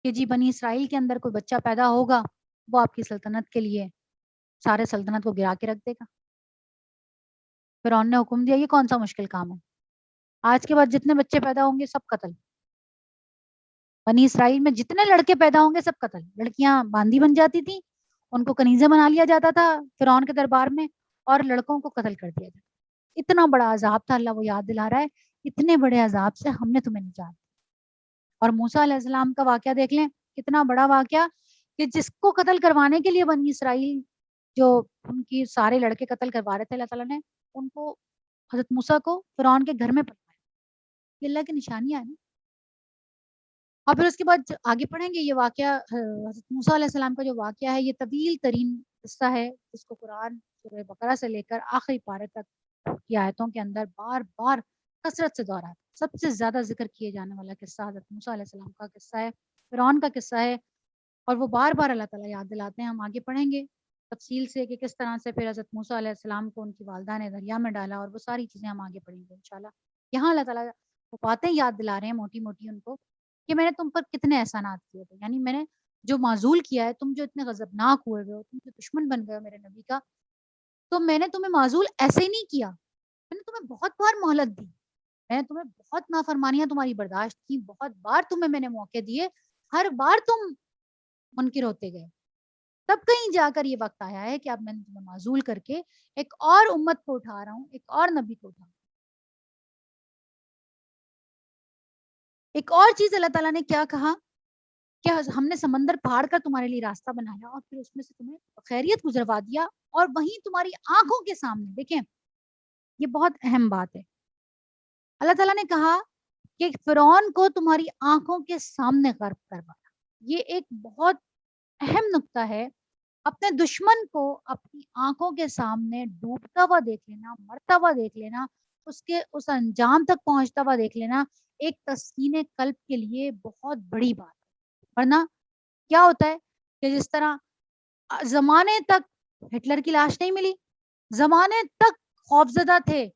کہ جی بنی اسرائیل کے اندر کوئی بچہ پیدا ہوگا وہ آپ کی سلطنت کے لیے سارے سلطنت کو گرا کے رکھ دے گا. فرعون نے حکم دیا یہ کون سا مشکل کام ہے، آج کے بعد جتنے بچے پیدا ہوں گے سب قتل. بنی اسرائیل میں جتنے لڑکے پیدا ہوں گے سب قتل. لڑکیاں باندی بن جاتی تھی، ان کو کنیزیں بنا لیا جاتا تھا فرعون کے دربار میں، اور لڑکوں کو قتل کر دیا جاتا. اتنا بڑا عذاب تھا. اللہ وہ یاد دلا رہا ہے اتنے بڑے عذاب سے ہم نے تمہیں نجات. اور موسیٰ علیہ السلام کا واقعہ دیکھ لیں، کتنا بڑا واقعہ کہ جس کو قتل کروانے کے لیے بنی اسرائیل جو ان کی سارے لڑکے قتل کروا رہے تھے، اللہ تعالیٰ نے ان کو حضرت موسیٰ کو فرعون کے گھر میں پڑھایا. یہ اللہ کی نشانیاں ہیں. اور پھر اس کے بعد آگے پڑھیں گے یہ واقعہ حضرت موسیٰ علیہ السلام کا جو واقعہ ہے، یہ طویل ترین قصہ ہے جس کو قرآن سورہ بقرہ سے لے کر آخری پارے تک کی آیتوں کے اندر بار بار کثرت سے دہراتا. سب سے زیادہ ذکر کیے جانے والا قصہ حضرت موسیٰ علیہ السلام کا قصہ ہے، فرعون کا قصہ ہے، اور وہ بار بار اللہ تعالیٰ یاد دلاتے ہیں. ہم آگے پڑھیں گے تفصیل سے کہ کس طرح سے پھر حضرت موسیٰ علیہ السلام کو ان کی والدہ نے دریا میں ڈالا، اور وہ ساری چیزیں ہم آگے پڑھیں گے انشاءاللہ. یہاں اللہ تعالیٰ وہ باتیں یاد دلا رہے ہیں موٹی موٹی ان کو کہ میں نے تم پر کتنے احسانات کیے تھے. یعنی میں نے جو معزول کیا ہے، تم جو اتنے غضبناک ہوئے ہو، تم جو دشمن بن گئے ہو میرے نبی کا، تو میں نے تمہیں معزول ایسے ہی نہیں کیا. میں نے تمہیں بہت بار مہلت دی، میں نے تمہیں بہت نافرمانیاں تمہاری برداشت کی، بہت بار تمہیں میں نے موقع دیے، ہر بار تم منکر ہوتے گئے. تب کہیں جا کر یہ وقت آیا ہے کہ اب میں نے تمہیں معزول کر کے ایک اور امت کو اٹھا رہا ہوں، ایک اور نبی کو اٹھا رہا ہوں. ایک اور چیز اللہ تعالیٰ نے کیا کہا کہ ہم نے سمندر پھاڑ کر تمہارے لیے راستہ بنایا، اور پھر اس میں سے تمہیں خیریت گزروا دیا، اور وہیں تمہاری آنکھوں کے سامنے. دیکھیں یہ بہت اہم بات ہے. اللہ تعالیٰ نے کہا کہ فرعون کو تمہاری آنکھوں کے سامنے غرق کروایا. یہ ایک بہت اہم نقطہ ہے. اپنے دشمن کو اپنی آنکھوں کے سامنے ڈوبتا ہوا دیکھ لینا، مرتا ہوا دیکھ لینا، اس کے اس انجام تک پہنچتا ہوا دیکھ لینا ایک تسکین قلب کے لیے بہت بڑی بات ہے. ورنہ کیا ہوتا ہے کہ جس طرح زمانے تک ہٹلر کی لاش نہیں ملی, زمانے تک خوفزدہ تھے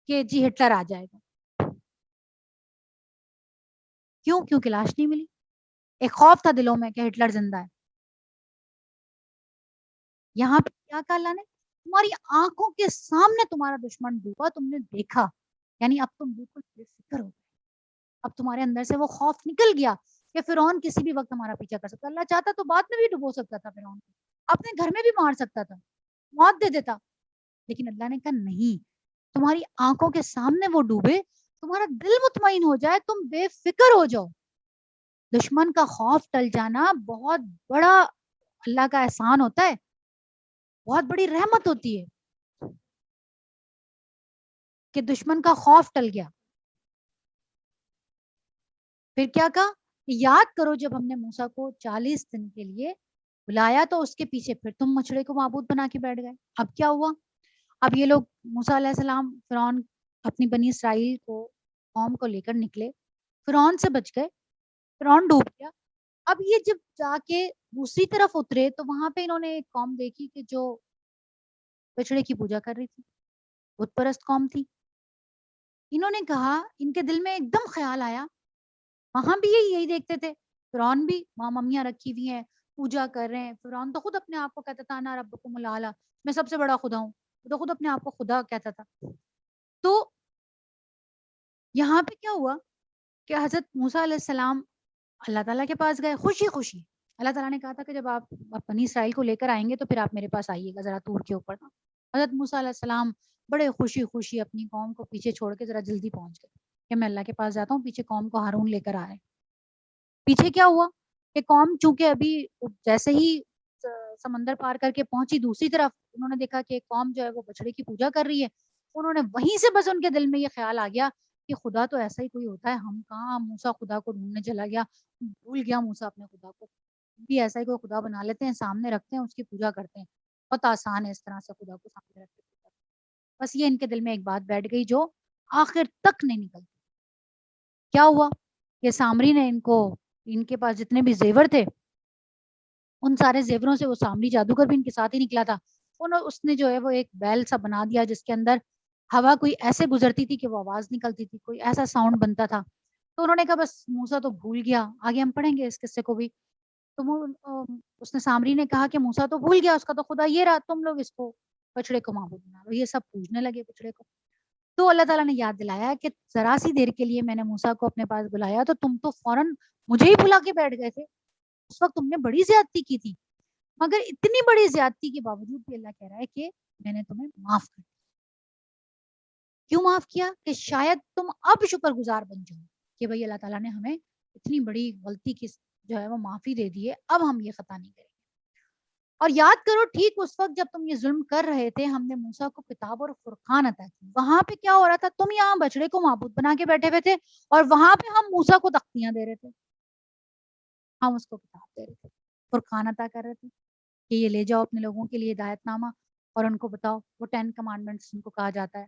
کہ جی ہٹلر آ جائے گا. کیوں؟ کیونکہ لاش نہیں ملی. ایک خوف تھا دلوں میں کہ ہٹلر زندہ ہے. یہاں پہ کیا کہا اللہ نے, تمہاری آنکھوں کے سامنے تمہارا دشمن ڈوبا, تم نے دیکھا, یعنی اب تم بالکل بے فکر ہو گئے. اب تمہارے اندر سے وہ خوف نکل گیا کہ فرعون کسی بھی وقت ہمارا پیچھا کر سکتا. اللہ چاہتا تو بعد میں بھی ڈبو سکتا تھا فرعون کو, اپنے گھر میں بھی مار سکتا تھا, موت دے دیتا. لیکن اللہ نے کہا نہیں, تمہاری آنکھوں کے سامنے وہ ڈوبے, تمہارا دل مطمئن ہو جائے, تم بے فکر ہو جاؤ. دشمن کا خوف ٹل جانا بہت بڑا اللہ کا احسان ہوتا ہے, بہت بڑی رحمت ہوتی ہے کہ دشمن کا خوف ٹل گیا. پھر کیا کہا, یاد کرو جب ہم نے موسیٰ کو 40 دن کے لیے بلایا تو اس کے پیچھے پھر تم مچھڑے کو معبود بنا کے بیٹھ گئے. اب کیا ہوا, اب یہ لوگ موسیٰ علیہ السلام فرعون اپنی بنی اسرائیل کو قوم کو لے کر نکلے, فرعون سے بچ گئے, فرعون ڈوب گیا. اب یہ جب جا کے دوسری طرف اترے تو وہاں پہ انہوں نے ایک قوم دیکھی کہ جو بچڑے کی پوجا کر رہی تھی, بت پرست قوم تھی. انہوں نے کہا, ان کے دل میں ایک دم خیال آیا, وہاں بھی یہی دیکھتے تھے, فرعون بھی وہاں ممیاں رکھی ہوئی ہیں, پوجا کر رہے ہیں. فرعون تو خود اپنے آپ کو کہتا تھا انا ربکم الاعلی, میں سب سے بڑا خدا ہوں, وہ تو خود اپنے آپ کو خدا کہتا تھا. تو یہاں پہ کیا ہوا کہ حضرت موسیٰ علیہ السلام اللہ تعالیٰ کے پاس گئے خوشی خوشی. اللہ تعالیٰ نے کہا تھا کہ جب آپ بنی اسرائیل کو لے کر آئیں گے تو پھر آپ میرے پاس آئیے گا ذرا طور کے اوپر. حضرت موسیٰ علیہ السلام بڑے خوشی خوشی اپنی قوم کو پیچھے چھوڑ کے ذرا جلدی پہنچ گئے کہ میں اللہ کے پاس جاتا ہوں, پیچھے قوم کو ہارون لے کر آ رہے ہیں. پیچھے کیا ہوا کہ قوم چونکہ ابھی جیسے ہی سمندر پار کر کے پہنچی دوسری طرف, انہوں نے دیکھا کہ ایک قوم جو ہے وہ بچڑے کی پوجا کر رہی ہے. انہوں نے وہیں سے بس ان کے دل میں یہ خیال آ گیا کہ خدا تو ایسا ہی کوئی ہوتا ہے, ہم کہاں موسیٰ خدا کو ڈھونڈنے چلا گیا, بھول گیا موسیٰ اپنے خدا کو, بھی ایسا ہی کوئی خدا بنا لیتے ہیں, سامنے رکھتے ہیں, اس کی پوجا کرتے ہیں, بہت آسان ہے اس طرح سے خدا کو سامنے رکھ کے. بس یہ ان کے دل میں ایک بات بیٹھ گئی جو آخر تک نہیں نکلتی. کیا ہوا کہ سامری نے ان کے پاس جتنے بھی زیور تھے, ان سارے زیوروں سے وہ سامری جادوگر بھی ان کے ساتھ ہی نکلا تھا. اس نے جو ہے وہ ایک بیل سا بنا دیا جس کے اندر ہوا کوئی ایسے گزرتی تھی کہ وہ آواز نکلتی تھی, کوئی ایسا ساؤنڈ بنتا تھا. تو انہوں نے کہا بس موسیٰ تو بھول گیا, آگے ہم پڑھیں گے اس قصے کو بھی. تو اس نے سامری نے کہا کہ موسیٰ تو بھول گیا, اس کا تو خدا یہ رہا, تم لوگ اس کو بچڑے کو معبود بنا لو. یہ سب پوجنے لگے بچڑے کو. تو اللہ تعالیٰ نے یاد دلایا کہ ذرا سی دیر کے لیے میں نے موسیٰ کو اپنے پاس بلایا تو تم تو فوراً مجھے ہی بلا کے بیٹھ گئے تھے. اس وقت تم نے بڑی زیادتی کی تھی, مگر اتنی بڑی زیادتی کے باوجود بھی اللہ کہہ رہا ہے کہ میں نے تمہیں معاف کر دیا. کیوں معاف کیا؟ کہ شاید تم اب شکر گزار بن جاؤ کہ بھائی اللہ تعالیٰ نے ہمیں اتنی بڑی غلطی کی جو ہے وہ معافی دے دی ہے, اب ہم یہ خطا نہیں کریں گے. اور یاد کرو ٹھیک اس وقت جب تم یہ ظلم کر رہے تھے, ہم نے موسیٰ کو کتاب اور فرقان عطا کی. وہاں پہ کیا ہو رہا تھا, تم یہاں بچڑے کو معبود بنا کے بیٹھے ہوئے تھے, اور وہاں پہ ہم موسیٰ کو تختیاں دے رہے تھے, ہم اس کو کتاب دے رہے تھے, فرقان عطا کر رہے تھے کہ یہ لے جاؤ اپنے لوگوں کے لیے ہدایت نامہ اور ان کو بتاؤ, وہ 10 کمانڈمنٹس ان کو کہا جاتا ہے.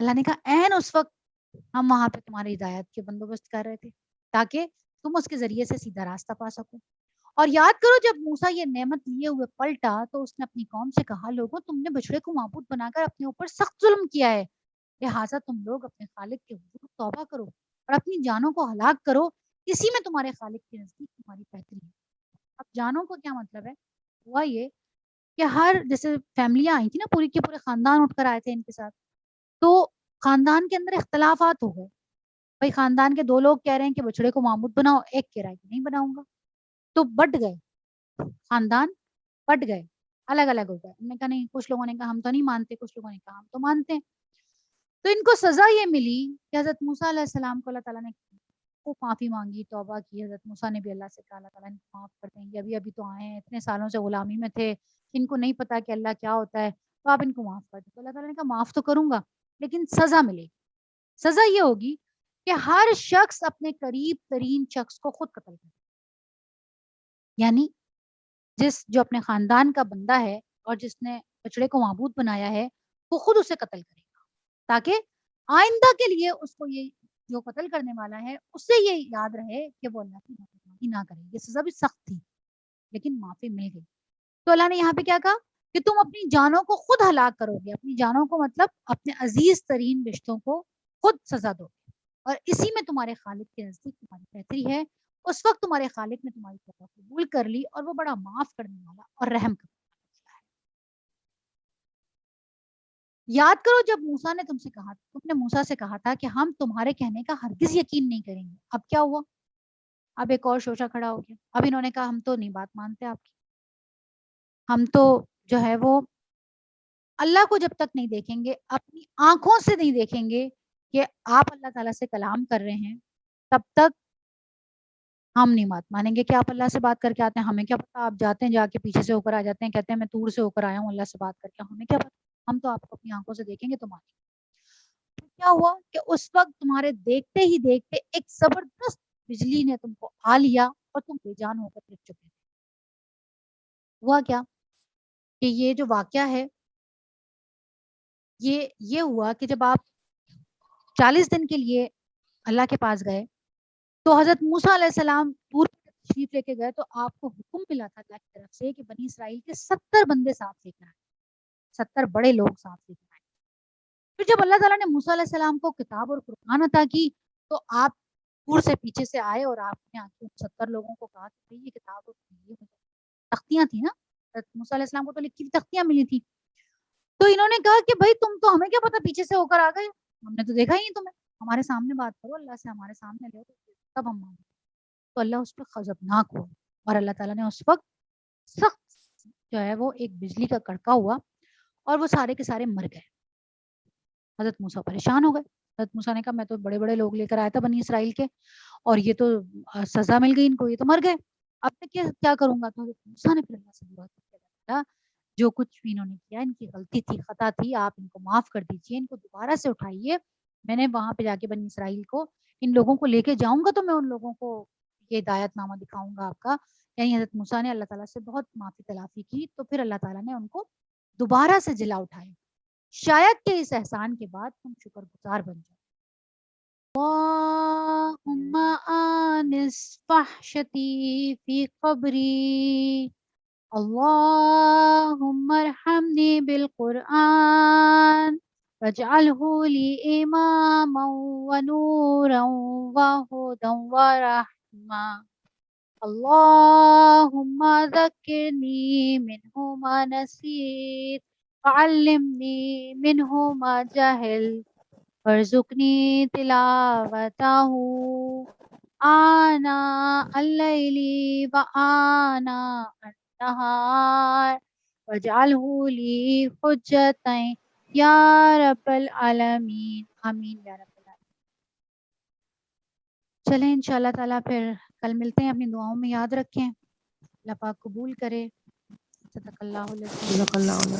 اللہ نے کہا این اس وقت ہم وہاں پہ تمہاری ہدایت کے بندوبست کر رہے تھے تاکہ تم اس کے ذریعے سے سیدھا راستہ پا سکو. اور یاد کرو جب موسیٰ یہ نعمت لیے ہوئے پلٹا تو اس نے اپنی قوم سے کہا, لوگوں تم نے بچڑے کو معبود بنا کر اپنے اوپر سخت ظلم کیا ہے, لہٰذا تم لوگ اپنے خالق کے حضور توبہ کرو اور اپنی جانوں کو ہلاک کرو, اسی میں تمہارے خالق کے نزدیک تمہاری بہتری ہے. اب جانوں کو کیا مطلب ہے؟ ہوا یہ کہ ہر جیسے فیملیاں آئی تھی نا, پوری کے پورے خاندان اٹھ کر آئے تھے ان کے ساتھ, تو خاندان کے اندر اختلافات ہو گئے. بھائی خاندان کے 2 لوگ کہہ رہے ہیں کہ بچڑے کو معبود بناؤ, ایک کہہ رہا ہے کہ نہیں بناؤں گا, تو بٹ گئے خاندان, بٹ گئے, الگ الگ ہو گئے. انہوں نے کہا نہیں, کچھ لوگوں نے کہا ہم تو نہیں مانتے, کچھ لوگوں نے کہا ہم تو مانتے ہیں. تو ان کو سزا یہ ملی کہ حضرت موسیٰ علیہ السلام کو اللہ تعالیٰ نے خوب معافی مانگی, توبہ کی. حضرت موسیٰ نے بھی اللہ سے کہا اللہ تعالیٰ نے معاف کر دیں, یہ ابھی تو آئے ہیں, اتنے سالوں سے غلامی میں تھے, ان کو نہیں پتا کہ اللہ کیا ہوتا ہے, تو آپ ان کو معاف کر دیں. تو اللہ تعالیٰ نے کہا معاف تو کروں گا لیکن سزا ملے گی. سزا یہ ہوگی کہ ہر شخص اپنے قریب ترین شخص کو خود قتل کرے, یعنی جو اپنے خاندان کا بندہ ہے اور جس نے بچڑے کو معبود بنایا ہے وہ خود اسے قتل کرے گا, تاکہ آئندہ کے لیے اس کو یہ جو قتل کرنے والا ہے اسے یہ یاد رہے کہ وہ اللہ کی نافرمانی نہ کرے. یہ سزا بھی سخت تھی لیکن معافی مل گئی. تو اللہ نے یہاں پہ کیا کہا کہ تم اپنی جانوں کو خود ہلاک کرو گے. اپنی جانوں کو مطلب اپنے عزیز ترین رشتوں کو خود سزا دو گے, اور اسی میں تمہارے خالق کے نزدیک تمہاری بہتری ہے. اس وقت تمہارے خالق نے تمہاری توبہ قبول کر لی, اور وہ بڑا معاف کرنے والا اور رحم کرنے والا ہے. یاد کرو جب موسیٰ نے تم نے موسیٰ سے کہا تھا کہ ہم تمہارے کہنے کا ہرگز یقین نہیں کریں گے. اب کیا ہوا؟ اب ایک اور شوشہ کھڑا ہو گیا. اب انہوں نے کہا ہم تو نہیں بات مانتے آپ کی, ہم تو جو ہے وہ اللہ کو جب تک نہیں دیکھیں گے, اپنی آنکھوں سے نہیں دیکھیں گے کہ آپ اللہ تعالیٰ سے کلام کر رہے ہیں, تب تک ہم نہیں بات مانیں گے کہ آپ اللہ سے بات کر کے آتے ہیں. ہمیں کیا پتا, آپ جاتے ہیں جا کے پیچھے سے ہو کر آ جاتے ہیں, کہتے ہیں میں طور سے ہو کر آیا ہوں اللہ سے بات کر کے, ہمیں کیا پتا, ہم تو آپ کو اپنی آنکھوں سے دیکھیں گے تو مانیں گے. کیا ہوا کہ اس وقت تمہارے دیکھتے ہی دیکھتے ایک زبردست بجلی نے تم کو آ لیا اور تم بے جان ہو کر گر چکے. ہوا کیا کہ یہ جو واقعہ ہے یہ ہوا کہ جب آپ 40 دن کے لیے اللہ کے پاس گئے تو حضرت موسیٰ علیہ السلام طور تشریف لے کے گئے, تو آپ کو حکم ملا تھا اللہ کی طرف سے کہ بنی اسرائیل کے 70 بندے ساتھ لے کر آئے, 70 بڑے لوگ ساتھ لے کر آئے. پھر جب اللہ تعالیٰ نے موسیٰ علیہ السلام کو کتاب اور قرآن عطا کی تو آپ دور سے پیچھے سے آئے اور آپ نے آ کے 70 لوگوں کو کہا کہ یہ کتاب اور یہ تختیاں تھیں نا, موسیٰ علیہ السلام کو تو لکھی ہوئی تختیاں ملی تھی. تو انہوں نے کہا کہ بھائی تم تو ہمیں کیا پتا پیچھے سے ہو کر آ گئے, ہم نے تو دیکھا ہی نہیں تمہیں, ہمارے سامنے بات کرو اللہ سے, ہمارے سامنے لے تب ہم مانگیں. تو اللہ اس پہ غضبناک ہوا, اور اللہ تعالیٰ نے اس وقت سخت جو ہے وہ ایک بجلی کا کڑکا ہوا اور وہ سارے کے سارے مر گئے. حضرت موسیٰ پریشان ہو گئے. حضرت موسیٰ نے کہا میں تو بڑے بڑے لوگ لے کر آیا تھا بنی اسرائیل کے, اور یہ تو سزا مل گئی ان کو, یہ تو مر گئے, اب میں کیا کروں گا. تو حضرت موسیٰ نے پھر اللہ سے دعا کی, جو کچھ بھی انہوں نے کیا ان کی غلطی تھی, خطا تھی, آپ ان کو معاف کر دیجئے, ان کو دوبارہ سے اٹھائیے. میں نے وہاں پہ جا کے بنی اسرائیل کو ان لوگوں کو لے کے جاؤں گا تو میں ان لوگوں کو یہ ہدایت نامہ دکھاؤں گا آپ کا. یعنی حضرت موسیٰ نے اللہ تعالیٰ سے بہت معافی تلافی کی, تو پھر اللہ تعالیٰ نے ان کو دوبارہ سے جلا اٹھائے. شاید کہ اس احسان کے بعد تم شکر گزار بن جاؤ. اللہم آنس فحشتی فی قبری, اللہم ارحمنی بالقرآن واجعلہ لی اماما ونورا وہدا ورحمہ, اللہم ذکرنی منہ ما نسیت وعلمنی منہ ما جہلت وارزقنی تلاوتہ آناء اللیل وآناء النہار واجعلہ لی حجۃ یا رب العالمین, آمین یا رب العالمین. چلیں انشاءاللہ تعالیٰ پھر کل ملتے ہیں, اپنی دعاؤں میں یاد رکھیں, اللہ پاک قبول کرے. صدق اللہ العظیم.